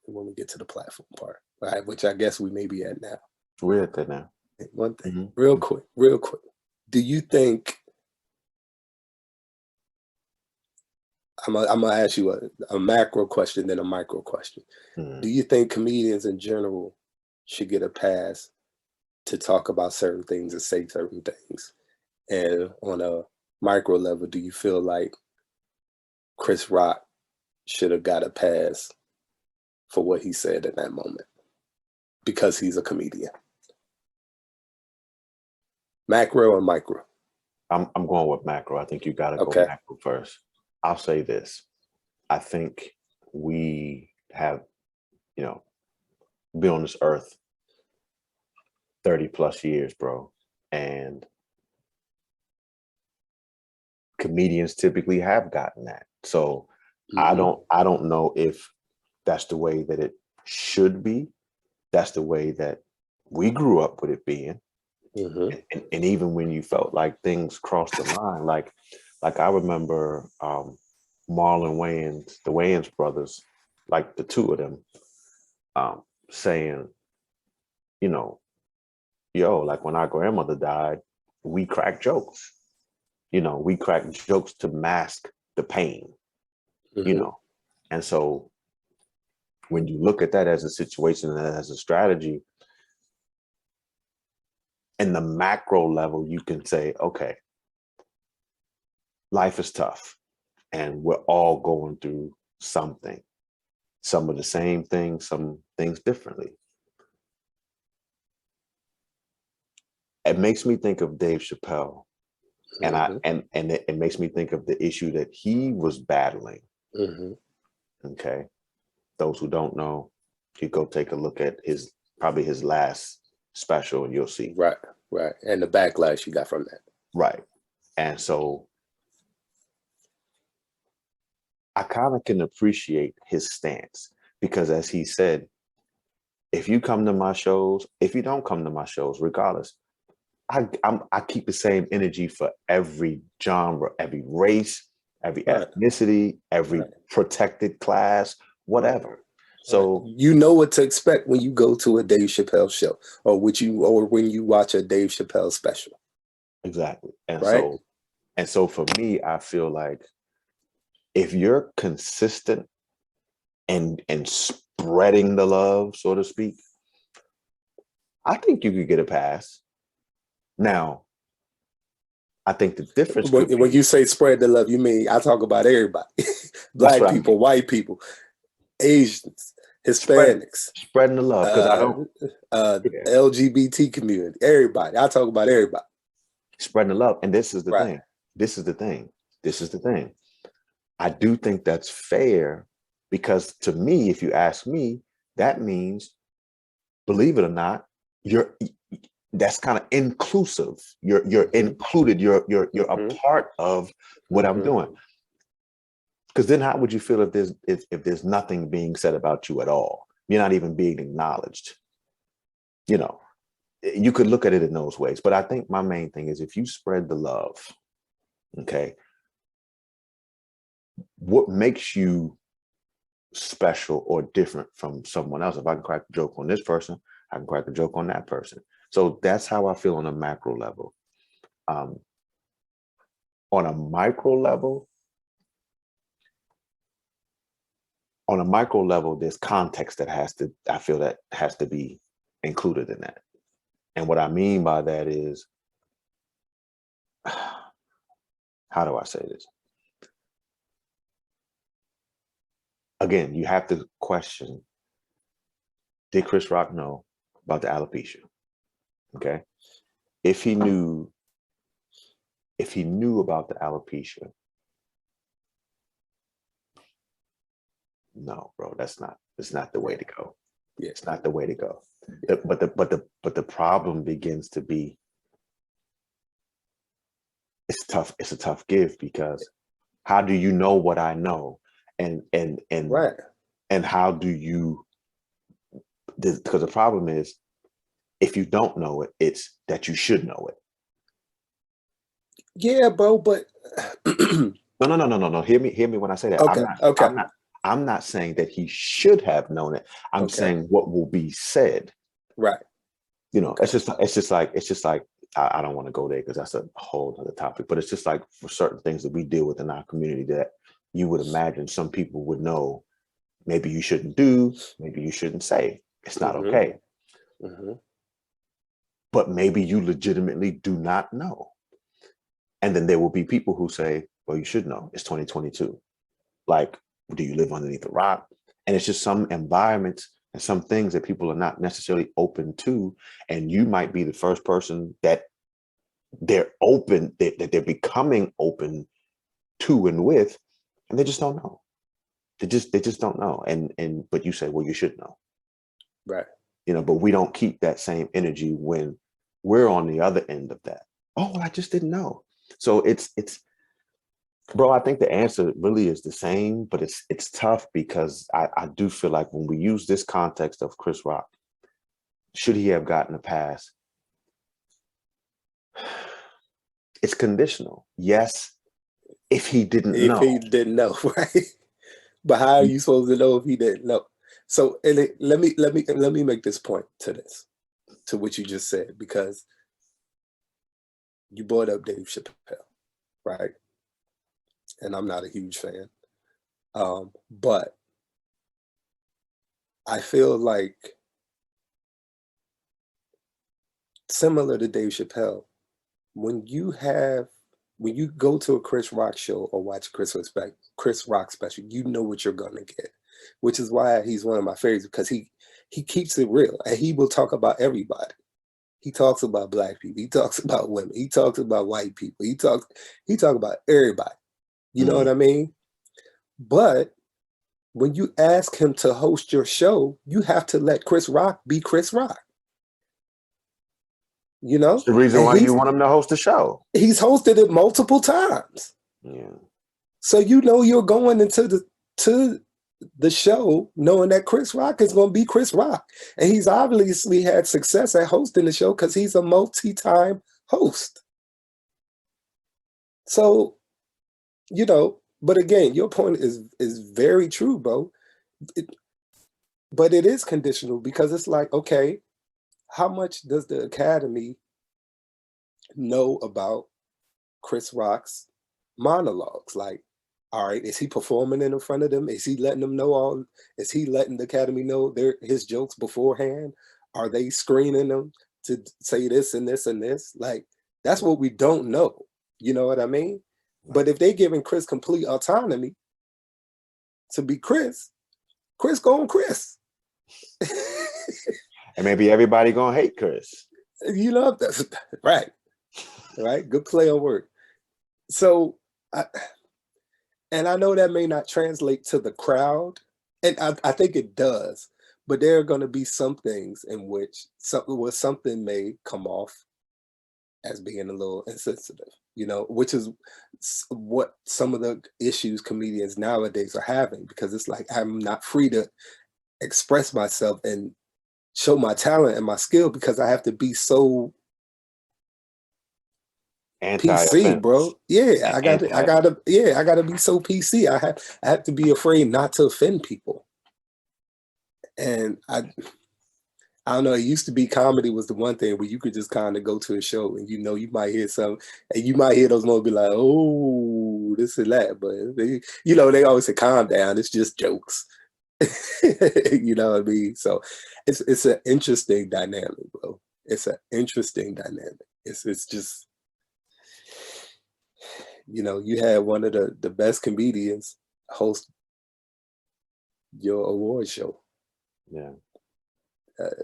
when we get to the platform part, right? Which I guess we may be at now. We're at that now. One thing, real Mm-hmm. quick, real quick. Do you think I'm gonna ask you a macro question, then a micro question? Mm-hmm. Do you think comedians in general should get a pass to talk about certain things and say certain things? And on a micro level, do you feel like Chris Rock should have got a pass for what he said in that moment because he's a comedian? Macro or micro? I'm going with macro. I think you got to go Okay. macro first. I'll say this. I think we have, been on this earth 30 plus years, bro. And comedians typically have gotten that. So I don't know if that's the way that it should be. That's the way that we grew up with it being. And even when you felt like things crossed the line, like I remember Marlon Wayans, the Wayans brothers, like the two of them, saying, you know, yo, like when our grandmother died, we cracked jokes. You know, we cracked jokes to mask the pain, you know. And so when you look at that as a situation and as a strategy, in the macro level, you can say, okay, life is tough and we're all going through something. Some of the same things, some things differently. It makes me think of Dave Chappelle, and it makes me think of the issue that he was battling. Okay, those who don't know, you go take a look at probably his last special, and you'll see. Right, and the backlash you got from that. Right, and so I kind of can appreciate his stance because, as he said, if you come to my shows, if you don't come to my shows, regardless, I keep the same energy for every genre, every race, every ethnicity, every protected class, whatever. So you know what to expect when you go to a Dave Chappelle show, or when you watch a Dave Chappelle special. Exactly. And so for me, I feel like if you're consistent and spreading the love, so to speak, I think you could get a pass. Now, I think the difference when you say spread the love, you mean I talk about everybody. Black people, white people, Asians, Hispanics. Spreading the love, because I don't LGBT community, everybody. I talk about everybody. Spreading the love. And this is the thing. This is the thing. I do think that's fair, because to me, if you ask me, that means, believe it or not, that's kind of inclusive. You're included. You're a part of what I'm doing. Because then how would you feel if there's nothing being said about you at all? You're not even being acknowledged. You know, you could look at it in those ways. But I think my main thing is, if you spread the love, okay, what makes you special or different from someone else? If I can crack a joke on this person, I can crack a joke on that person. So that's how I feel on a macro level. On a micro level, there's context that I feel that has to be included in that. And what I mean by that is, how do I say this? Again, you have to question, did Chris Rock know about the alopecia? Okay. If he knew about the alopecia, no, bro, it's not the way to go. Yeah. It's not the way to go. But the problem begins to be, it's tough. It's a tough give, because how do you know what I know? And how do you, because the problem is, if you don't know it, it's that you should know it. Yeah, bro, but no. Hear me when I say that. Okay. I'm not saying that he should have known it. I'm saying what will be said. Right. You know, it's just like I don't want to go there, because that's a whole other topic. But it's just like, for certain things that we deal with in our community, that you would imagine some people would know, maybe you shouldn't do, maybe you shouldn't say. It's not okay. But maybe you legitimately do not know. And then there will be people who say, well, you should know. It's 2022. Like, do you live underneath a rock? And it's just some environments and some things that people are not necessarily open to. And you might be the first person that they're open, that they're becoming open to and with, and they just don't know. They just don't know. But you say, well, you should know. Right. You know, but we don't keep that same energy when we're on the other end of that. Oh, I just didn't know. So it's Bro, I think the answer really is the same, but it's tough because I do feel like when we use this context of Chris Rock, should he have gotten a pass? It's conditional. Yes, if he didn't If know. he didn't know, right? But how are you supposed to know if he didn't know? So, let me make this point to what you just said, because you brought up Dave Chappelle, right? And I'm not a huge fan, but I feel like similar to Dave Chappelle, when you go to a Chris Rock show or watch Chris Rock special, you know what you're gonna get, which is why he's one of my favorites, because he keeps it real and he will talk about everybody. He talks about black people. He talks about women. He talks about white people. He talks about everybody. You know what I mean? But when you ask him to host your show, you have to let Chris Rock be Chris Rock. You know? It's the reason And why you want him to host the show. he's hosted it multiple times. Yeah. So you know you're going into the show knowing that Chris Rock is going to be Chris Rock. And he's obviously had success at hosting the show because he's a multi-time host. So, you know, but again, your point is very true, bro. But it is conditional, because it's like, okay, how much does the Academy know about Chris Rock's monologues? Like, all right, is he performing in front of them? Is he letting them know all? Is he letting the Academy know his jokes beforehand? Are they screening them to say this and this and this? Like, that's what we don't know. You know what I mean? But if they giving Chris complete autonomy to be Chris going Chris. And maybe everybody gonna hate Chris. You know, that's right. Right. Good play on word. So, and I know that may not translate to the crowd, and I think it does, but there are going to be some things in which something may come off as being a little insensitive, you know, which is what some of the issues comedians nowadays are having, because it's like, I'm not free to express myself and show my talent and my skill because I have to be so PC, bro. Yeah, I gotta be so PC. I have to be afraid not to offend people. And I don't know, it used to be comedy was the one thing where you could just kind of go to a show and you know you might hear something, and you might hear those moments be like, oh, this and that. But they always say, calm down, it's just jokes. You know what I mean? So it's an interesting dynamic, bro. It's an interesting dynamic. It's just, you know, you had one of the best comedians host your award show. Yeah.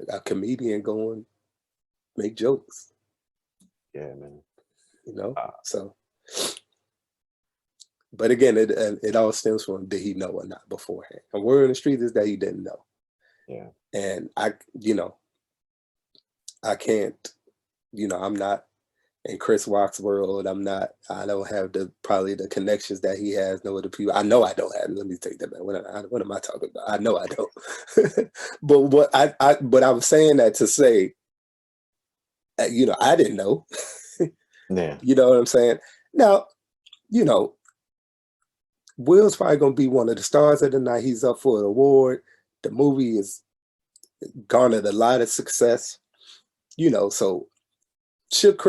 A comedian going make jokes. Yeah, man. You know, so. But again, it all stems from, did he know or not beforehand? And word in the street is that he didn't know. Yeah. And I can't, I'm not in Chris Rock's world. I don't have probably the connections that he has. No other people. I know I don't have. Let me take that back. What am I talking about? I know I don't. But but I was saying that to say, I didn't know. Yeah. You know what I'm saying? Now, Will's probably gonna be one of the stars of the night. He's up for an award. The movie is garnered a lot of success. So should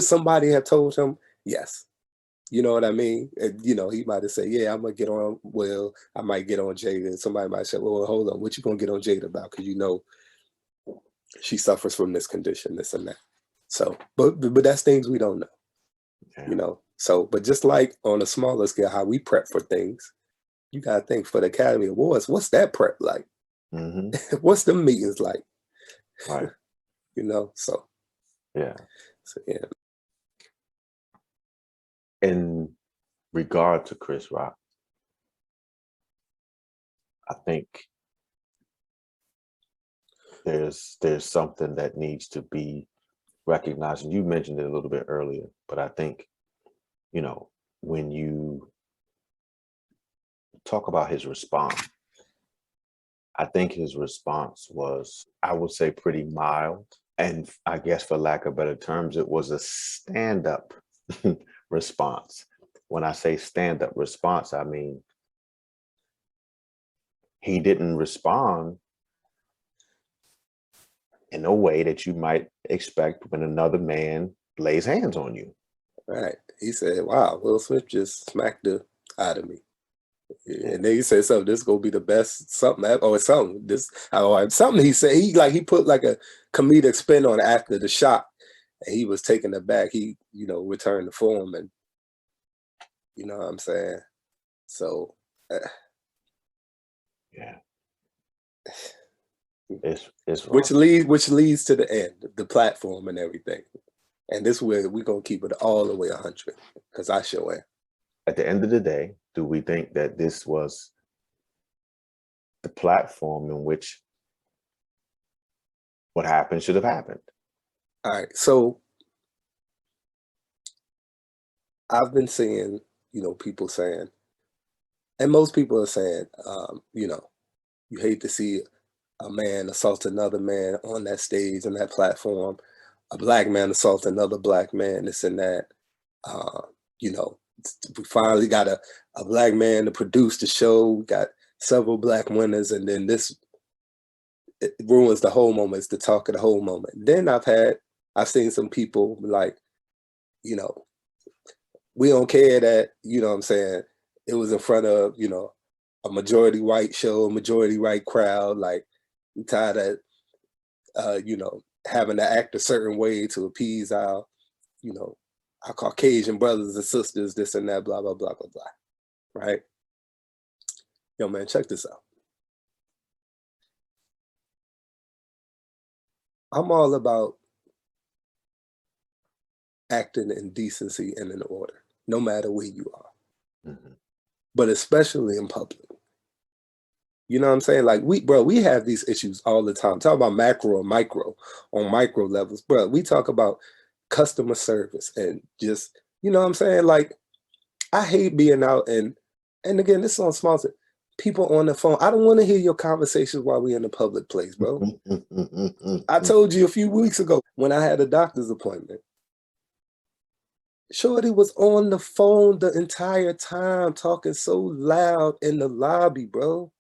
somebody have told him? Yes. You know what I mean? And, he might have said, yeah, I'm going to get on Will. I might get on Jada. And somebody might say, well, hold on. What you going to get on Jada about? Because she suffers from this condition, this and that. So, but that's things we don't know, Yeah. So, but just like on a smaller scale, how we prep for things, you got to think for the Academy Awards, what's that prep like? Mm-hmm. What's the meetings like? Right. So. Yeah. So, yeah. In regard to Chris Rock, I think there's something that needs to be recognized. And you mentioned it a little bit earlier, but I think, when you talk about his response, I think his response was, I would say, pretty mild. And I guess for lack of better terms, it was a stand-up response. When I say stand-up response, I mean, he didn't respond in a way that you might expect when another man lays hands on you. Right. He said, wow, Will Smith just smacked the out of me. Yeah. And then he said something, this is gonna be the best something or something. Something he said, he put like a comedic spin on it after the shot. And he was taken aback. He, returned the form, and you know what I'm saying? So Yeah. It's which wrong. leads to the end, the platform and everything. And this way we're gonna keep it all the way 100, because I sure am. At the end of the day, do we think that this was the platform in which what happened should have happened? All right, so I've been seeing, people saying, and most people are saying, you hate to see a man assault another man on that stage and that platform, a black man assault another black man, this and that. Uh, you know, we finally got a black man to produce the show. We got several black winners, and then this it ruins the whole moment. It's the talk of the whole moment. Then I've seen some people like, you know, we don't care that, what I'm saying, it was in front of, a majority white show, a majority white crowd. Like, we tired of, having to act a certain way to appease you know, our Caucasian brothers and sisters, this and that, blah, blah, blah, blah, blah. Right? Yo, man, check this out. I'm all about acting in decency and in order, no matter where you are, but especially in public. You know what I'm saying? Like we have these issues all the time. Talk about macro and micro on micro levels, bro. We talk about customer service and just, you know what I'm saying? Like, I hate being out and again, this is on sponsor. People on the phone. I don't want to hear your conversations while we're in the public place, bro. I told you a few weeks ago when I had a doctor's appointment. Shorty was on the phone the entire time, talking so loud in the lobby, bro.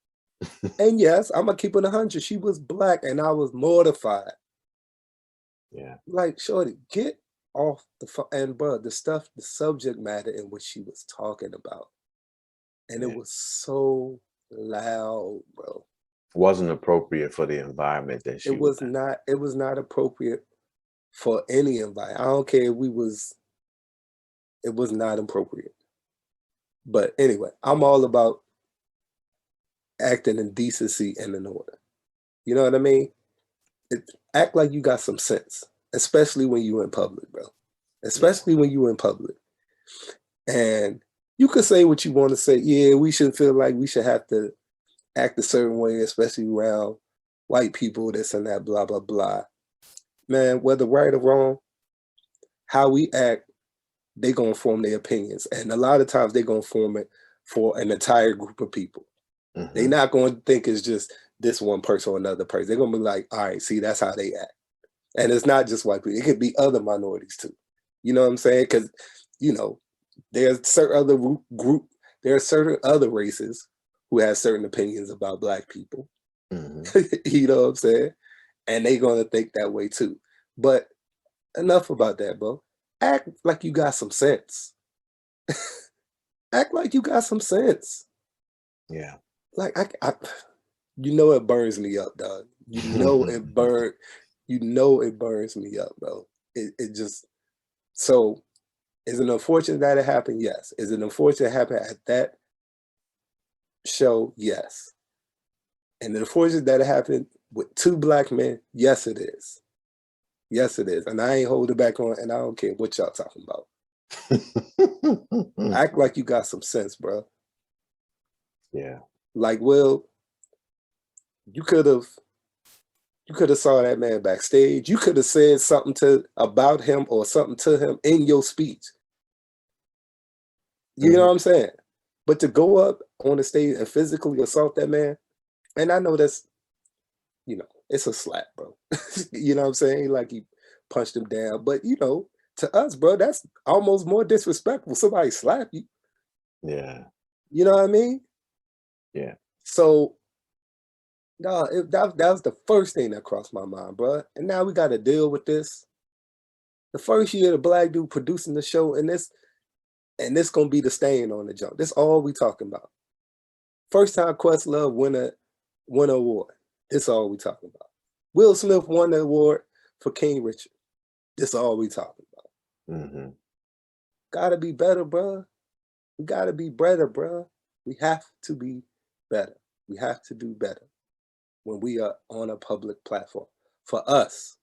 And yes, I'm gonna keep it 100. She was black, and I was mortified. Yeah. Like, shorty, get off the phone. And bro, the subject matter in which she was talking about, and Yeah. it was so loud, bro. Wasn't appropriate for the environment that she was in. It was not appropriate for any environment. I don't care if it was not appropriate. But anyway, I'm all about acting in decency and in order. You know what I mean? Act like you got some sense, especially when you in public, bro. Especially when you in public. And you could say what you want to say. Yeah, we should feel like we should have to act a certain way, especially around white people, this and that, blah, blah, blah. Man, whether right or wrong, how we act, they gonna form their opinions. And a lot of times they gonna form it for an entire group of people. They not gonna think it's just this one person or another person. They're gonna be like, all right, see, that's how they act. And it's not just white people, it could be other minorities too. You know what I'm saying? Because, there's certain there are certain other races who have certain opinions about black people. You know what I'm saying? And they gonna think that way too. But enough about that, bro. Act like you got some sense. Act like you got some sense. Yeah. Like it burns me up, dog. You know it burns me up, bro. It just so is it unfortunate that it happened? Yes. Is it unfortunate it happened at that show? Yes. And the unfortunate that it happened with two black men? Yes, it is. Yes, it is. And I ain't holding back on, and I don't care what y'all talking about. Act like you got some sense, bro. Yeah. Like, Will, you could have saw that man backstage. You could have said something about him or something to him in your speech. You know what I'm saying? But to go up on the stage and physically assault that man, and I know that's, it's a slap, bro. You know what I'm saying? Like he punched him down. But to us, bro, that's almost more disrespectful. Somebody slap you. Yeah. You know what I mean? Yeah. So no, that was the first thing that crossed my mind, bro. And now we got to deal with this. The first year, the black dude producing the show, and this gonna be the stain on the jump. This all we talking about. First time Questlove win an award. This all we talking about. Will Smith won the award for King Richard. This all we talking about. Gotta be better, bro. We gotta be better, bro. We have to be better. We have to do better when we are on a public platform. For us,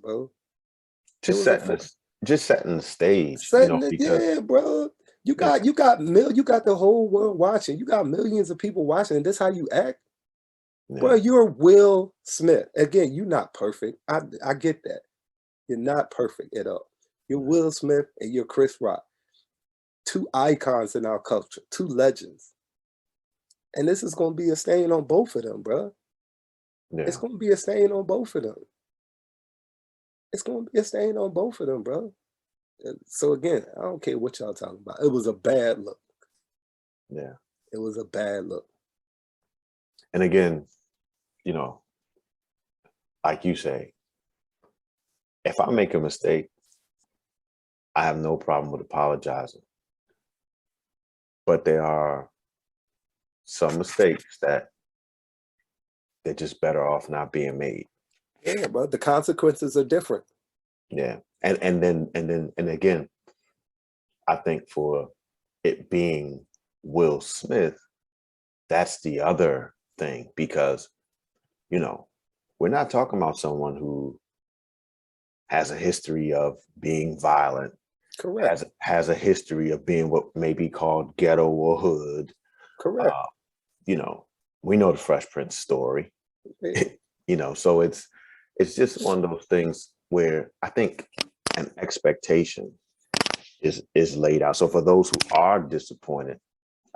bro. Just setting the stage, because bro. You got the whole world watching. You got millions of people watching, and this how you act, bro. You're Will Smith. Again, you're not perfect. I get that. You're not perfect at all. You're Will Smith and you're Chris Rock. Two icons in our culture, two legends. And this is gonna be a stain on both of them, bro. Yeah. It's gonna be a stain on both of them. It's gonna be a stain on both of them, bro. So again, I don't care what y'all talking about. It was a bad look. Yeah. It was a bad look. And again, like you say, if I make a mistake, I have no problem with apologizing. But there are some mistakes that they're just better off not being made. Yeah, bro. The consequences are different. Yeah. And then again, I think for it being Will Smith, that's the other thing, because, we're not talking about someone who has a history of being violent. Correct. Has a history of being what may be called ghetto or hood. Correct. We know the Fresh Prince story. Yeah. So it's just one of those things where I think an expectation is laid out. So for those who are disappointed,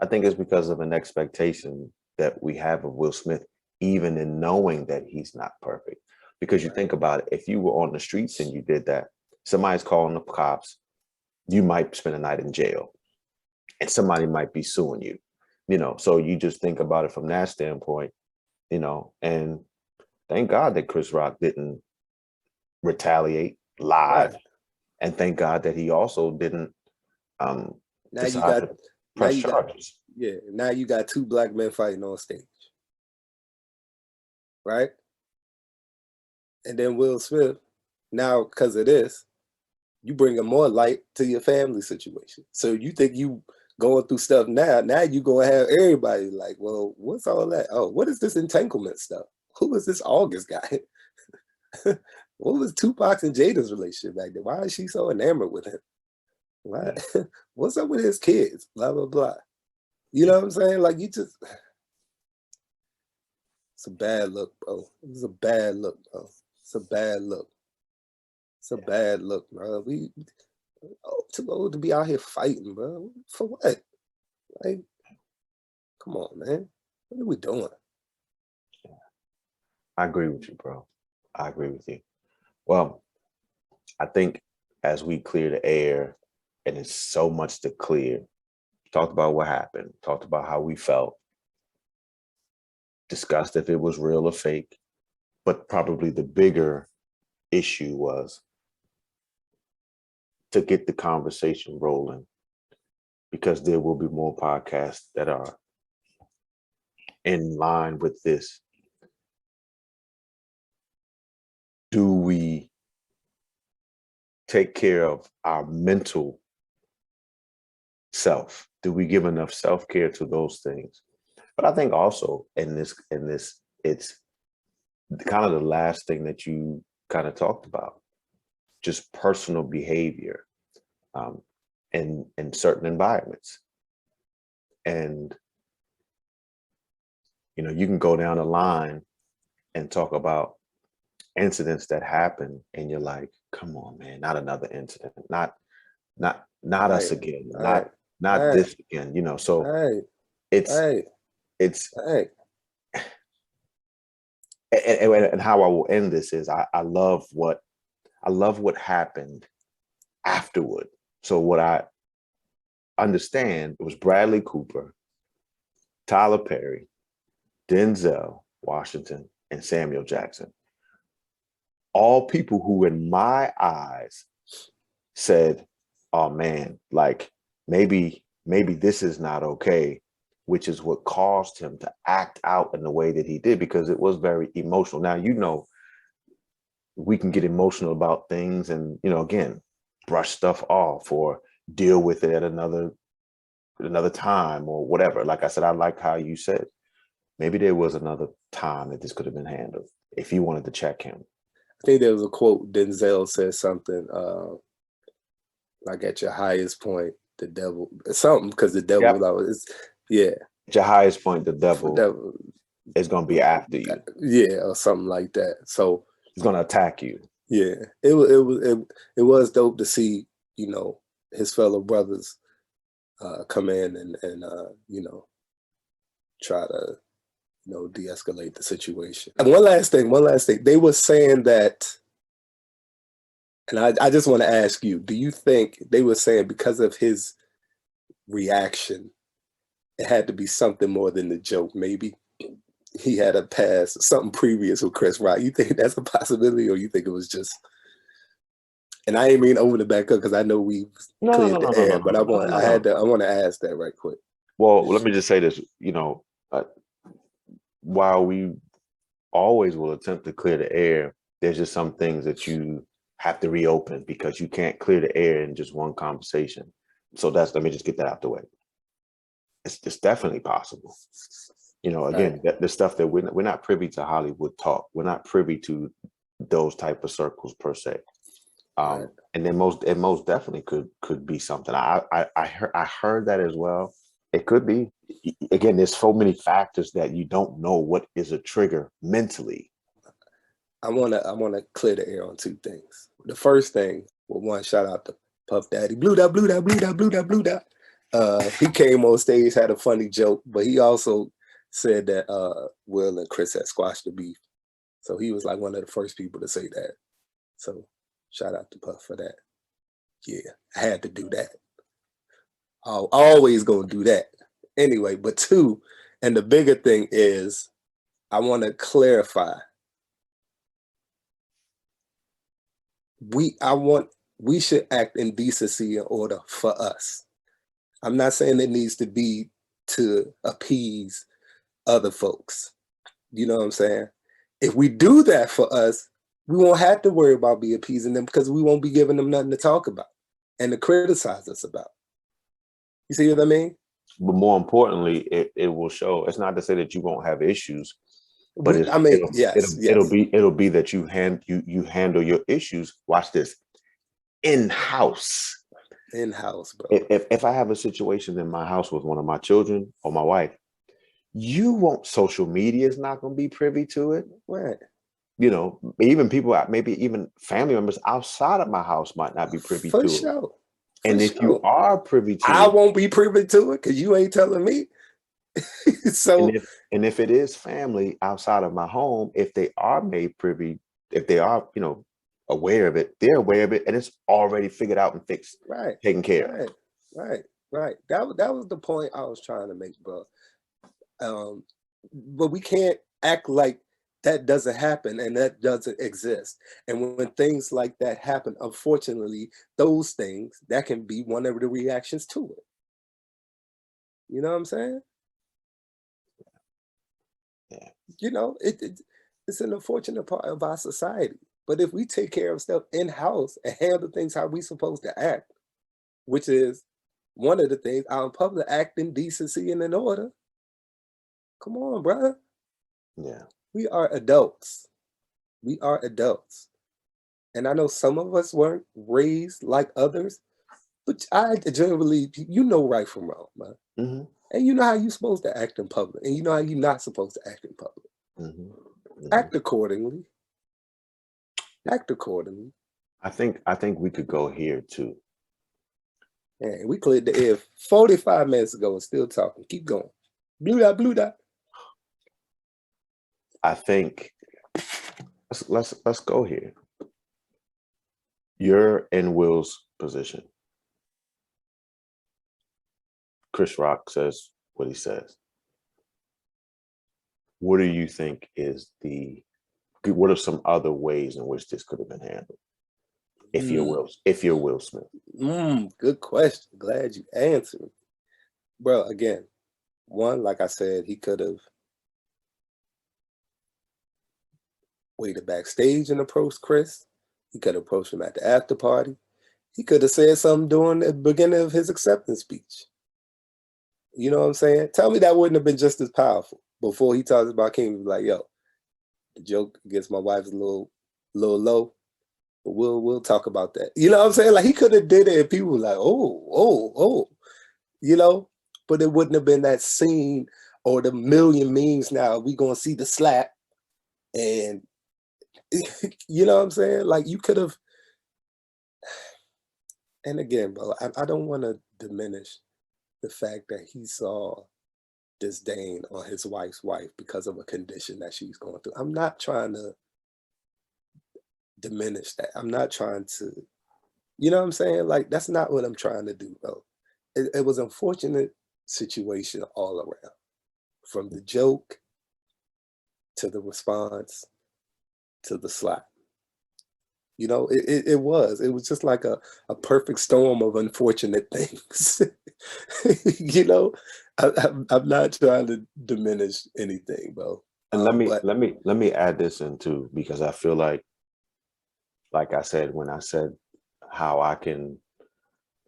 I think it's because of an expectation that we have of Will Smith, even in knowing that he's not perfect. Because you think about it, if you were on the streets and you did that, somebody's calling the cops, you might spend a night in jail and somebody might be suing you, so you just think about it from that standpoint, and thank God that Chris Rock didn't retaliate live. Right. And thank God that he also didn't decide to press charges. Now you got two black men fighting on stage. Right? And then Will Smith, now because of this, you bring more light to your family situation. So you think you going through stuff now you gonna have everybody like, well, what's all that? Oh, what is this entanglement stuff? Who is this August guy? What was Tupac's and Jada's relationship back then? Why is she so enamored with him? Why? Yeah. What's up with his kids? Blah, blah, blah. You know what I'm saying? Like, it's a bad look, bro. It's a bad look, bro. It's a bad look. It's a bad look, bro. We too old to be out here fighting, bro. For what? Like, come on, man. What are we doing? I agree with you, bro. I agree with you. Well, I think as we clear the air, and it's so much to clear, talked about what happened, talked about how we felt, discussed if it was real or fake, but probably the bigger issue was to get the conversation rolling, because there will be more podcasts that are in line with this. Do we take care of our mental self? Do we give enough self-care to those things? But I think also in this, it's kind of the last thing that you kind of talked about, just personal behavior in certain environments. And, you can go down the line and talk about incidents that happen and you're like, come on, man, not another incident, not not us Right, again, right, not right, this again, you know. So right, it's right, it's right. and how I will end this is I love what happened afterward. So what I understand, it was Bradley Cooper, Tyler Perry, Denzel Washington, and Samuel Jackson. All people who, in my eyes, said, "Oh man, like maybe this is not okay," which is what caused him to act out in the way that he did, because it was very emotional. Now, you know, we can get emotional about things and, you know, again, brush stuff off or deal with it at another time or whatever. Like I said, I like how you said maybe there was another time that this could have been handled if you wanted to check him. I think there was a quote. Denzel said something like, "At your highest point, the devil," something, because the devil Yep. was always, yeah, At your highest point, the for devil devil, is going to be after you. yeah, or something like that. So He's going to attack you. yeah, it was dope to see, you know, his fellow brothers come in and you know, try to, you know, de-escalate the situation. And one last thing. They were saying that, and I just want to ask you, do you think they were saying because of his reaction, it had to be something more than the joke? Maybe he had a past, something previous with Chris Rock. You think that's a possibility, or you think it was just? And I ain't mean over the back up because I know we No, no, cleared no, no, the no, no, air, no, but no, no, no. I want to ask that right quick. Well, let me just say this, you know, while we always will attempt to clear the air, there's just some things that you have to reopen because you can't clear the air in just one conversation. So let me just get that out the way. It's definitely possible. You know, again, Right. the stuff that we're not privy to Hollywood talk. We're not privy to those type of circles per se. Right. And then most definitely could be something. I heard that as well. It could be. Again, there's so many factors that you don't know what is a trigger mentally. I wanna clear the air on two things. The first thing, well, one, shout out to Puff Daddy. Blue dot, blue dot, blue dot, blue dot, blue dot. He came on stage, had a funny joke, but he also said that Will and Chris had squashed the beef. So he was like one of the first people to say that. So shout out to Puff for that. Yeah, I had to do that. I'll always gonna do that. Anyway, but two, and the bigger thing is I want to clarify. We should act in decency and order for us. I'm not saying it needs to be to appease other folks. You know what I'm saying? If we do that for us, we won't have to worry about be appeasing them because we won't be giving them nothing to talk about and to criticize us about. You see what I mean? But more importantly, it will show. It's not to say that you won't have issues, but I mean, yes, yes. it'll be that you handle your issues. Watch this, in house. In house, bro. If I have a situation in my house with one of my children or my wife, you won't. Social media is not going to be privy to it. Right. You know, even people, maybe even family members outside of my house might not be privy For to it. sure. For And if you sure. are privy to I it, won't be privy to it because you ain't telling me. and So if it is family outside of my home, if they are made privy, if they are, you know, aware of it, they're aware of it, and it's already figured out and fixed, right, taken care of. right, right, right. That was the point I was trying to make, bro. But we can't act like that doesn't happen and that doesn't exist. And when things like that happen, unfortunately, those things that can be one of the reactions to it. You know what I'm saying? Yeah. You know, it's an unfortunate part of our society. But if we take care of stuff in house and handle things how we supposed to act, which is one of the things out in public, act in decency and in order. Come on, brother. Yeah. We are adults. We are adults. And I know some of us weren't raised like others, but I generally, you know right from wrong, man. Mm-hmm. And you know how you're supposed to act in public, and you know how you're not supposed to act in public. Mm-hmm. Mm-hmm. Act accordingly. Act accordingly. I think we could go here too. And we cleared the air 45 minutes ago and still talking. Keep going. Blue dot, blue dot. I think let's go here. You're in Will's position. Chris Rock says what he says. What do you think is what are some other ways in which this could have been handled? If you're Will Smith. Good question. Glad you answered. Bro, again, one, like I said, he could have waited backstage and approached Chris. He could have approached him at the after party. He could have said something during the beginning of his acceptance speech. You know what I'm saying? Tell me that wouldn't have been just as powerful. Before he talks about King, he was like, yo, the joke against my wife's a little low, but we'll talk about that. You know what I'm saying? Like, he could have did it and people were like, oh, you know, but it wouldn't have been that scene or the million memes now. We gonna see the slap and you know what I'm saying? Like, you could have, and again, bro, I don't want to diminish the fact that he saw disdain on his wife's wife because of a condition that she's going through. I'm not trying to diminish that. I'm not trying to, you know what I'm saying? Like, that's not what I'm trying to do, bro. It was an unfortunate situation all around, from the joke to the response to the slap. You know, it was just like a perfect storm of unfortunate things. You know, I'm not trying to diminish anything, bro. And let me add this in too, because I feel like I said, when I said how I can,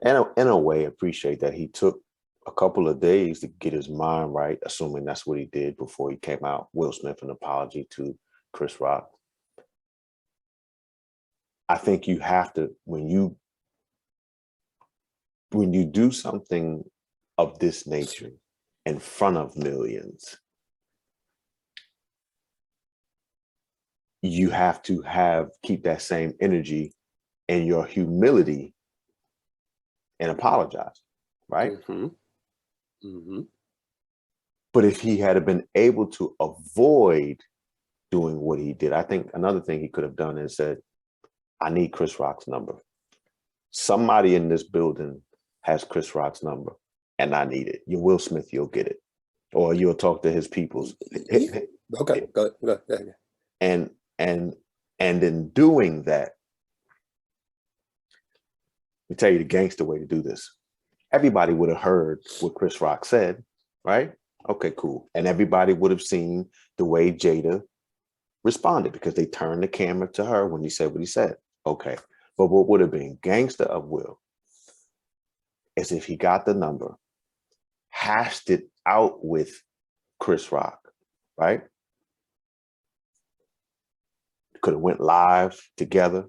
in a way, appreciate that he took a couple of days to get his mind right, assuming that's what he did before he came out, Will Smith, an apology to Chris Rock. I think you have to, when you do something of this nature in front of millions, you have to keep that same energy and your humility and apologize, right? Mm-hmm. Mm-hmm. But if he had been able to avoid doing what he did, I think another thing he could have done is said, I need Chris Rock's number. Somebody in this building has Chris Rock's number and I need it. You Will Smith, you'll get it. Or you'll talk to his peoples. Yeah. Okay, go ahead. And in doing that, let me tell you the gangster way to do this. Everybody would have heard what Chris Rock said, right? Okay, cool. And everybody would have seen the way Jada responded because they turned the camera to her when he said what he said. Okay. But what would have been gangster of Will is if he got the number, hashed it out with Chris Rock, right? Could have went live together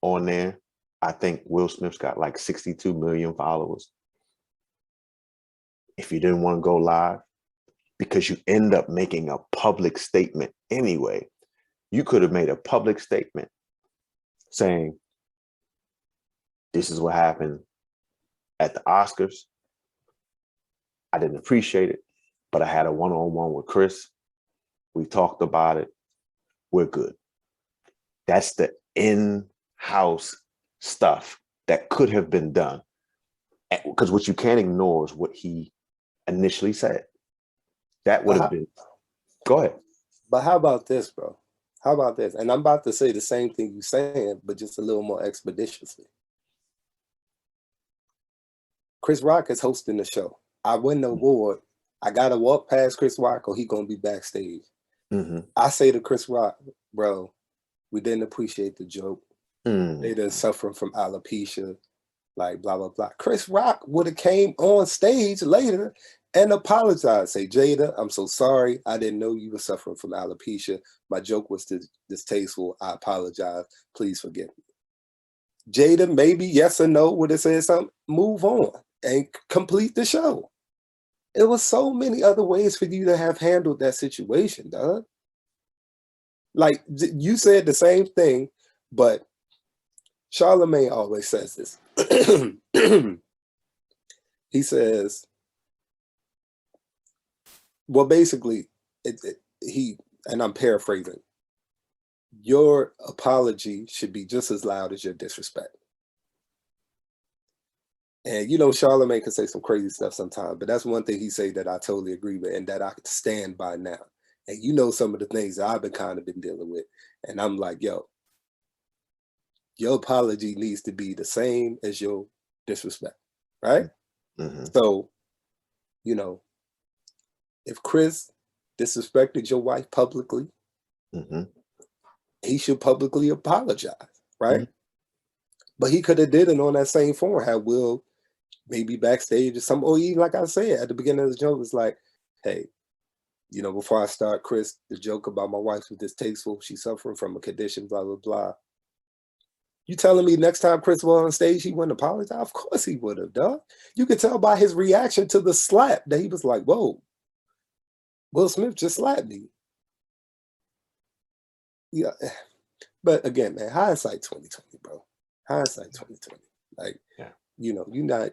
on there. I think Will Smith's got like 62 million followers. If you didn't want to go live, because you end up making a public statement anyway, you could have made a public statement saying, this is what happened at the Oscars. I didn't appreciate it, but I had a one-on-one with Chris. We talked about it. We're good. That's the in-house stuff that could have been done. Because what you can't ignore is what he initially said. That would have been, go ahead. But how about this, bro? How about this? And I'm about to say the same thing you're saying, but just a little more expeditiously. Chris Rock is hosting the show. I win the award. I got to walk past Chris Rock or he going to be backstage. Mm-hmm. I say to Chris Rock, bro, we didn't appreciate the joke. They didn't suffer from alopecia, like blah, blah, blah. Chris Rock would have came on stage later and apologized. Say, Jada, I'm so sorry. I didn't know you were suffering from alopecia. My joke was distasteful. I apologize. Please forgive me. Jada, maybe yes or no, would have said something, move on and complete the show. It was so many other ways for you to have handled that situation, dog. Like, you said the same thing, but Charlemagne always says this. He says, well, basically, and I'm paraphrasing, your apology should be just as loud as your disrespect. And Charlamagne can say some crazy stuff sometimes, but that's one thing he say that I totally agree with and that I could stand by now. And some of the things that I've been dealing with. And I'm like, yo, your apology needs to be the same as your disrespect, right? Mm-hmm. So, if Chris disrespected your wife publicly, Mm-hmm. he should publicly apologize, right? Mm-hmm. But he could have did it on that same form, had Will maybe backstage or something, or even like I said at the beginning of the joke, it's like, hey, before I start, Chris, the joke about my wife was distasteful. She's suffering from a condition, blah, blah, blah. You telling me next time Chris was on stage, he wouldn't apologize? Of course he would have, done. You could tell by his reaction to the slap that he was like, whoa, Will Smith just slapped me. Yeah. But again, man, hindsight 2020, bro. Hindsight 2020. Like, yeah. you're not,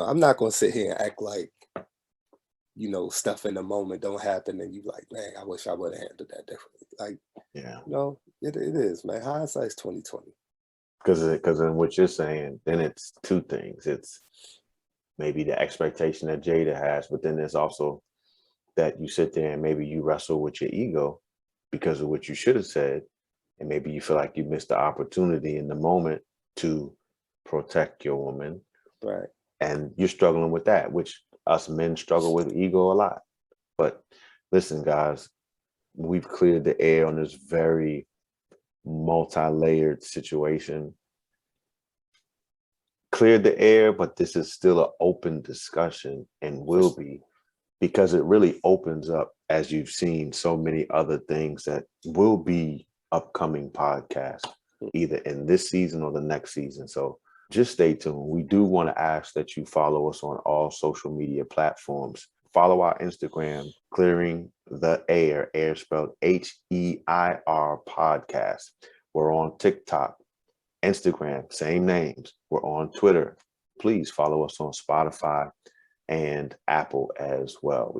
I'm not gonna sit here and act like, stuff in the moment don't happen and you like, man, I wish I would have handled that differently. Like, Yeah. It is, man. Hindsight's 2020. Because in what you're saying, then it's two things. It's maybe the expectation that Jada has, but then there's also that you sit there and maybe you wrestle with your ego because of what you should have said. And maybe you feel like you missed the opportunity in the moment to protect your woman. Right. And you're struggling with that, which us men struggle with ego a lot. But listen, guys, we've cleared the air on this very multi-layered situation. Cleared the air, but this is still an open discussion and will be, because it really opens up, as you've seen, so many other things that will be upcoming podcasts, either in this season or the next season. So just stay tuned. We do want to ask that you follow us on all social media platforms. Follow our Instagram, Clearing the Air, air spelled HEIR podcast. We're on TikTok, Instagram, same names. We're on Twitter. Please follow us on Spotify and Apple as well.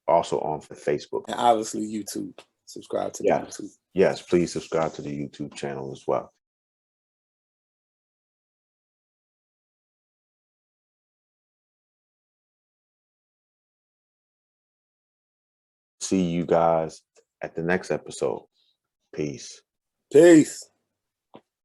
Also on Facebook. And obviously YouTube. Subscribe to the YouTube. Yes, please subscribe to the YouTube channel as well. See you guys at the next episode. Peace. Peace.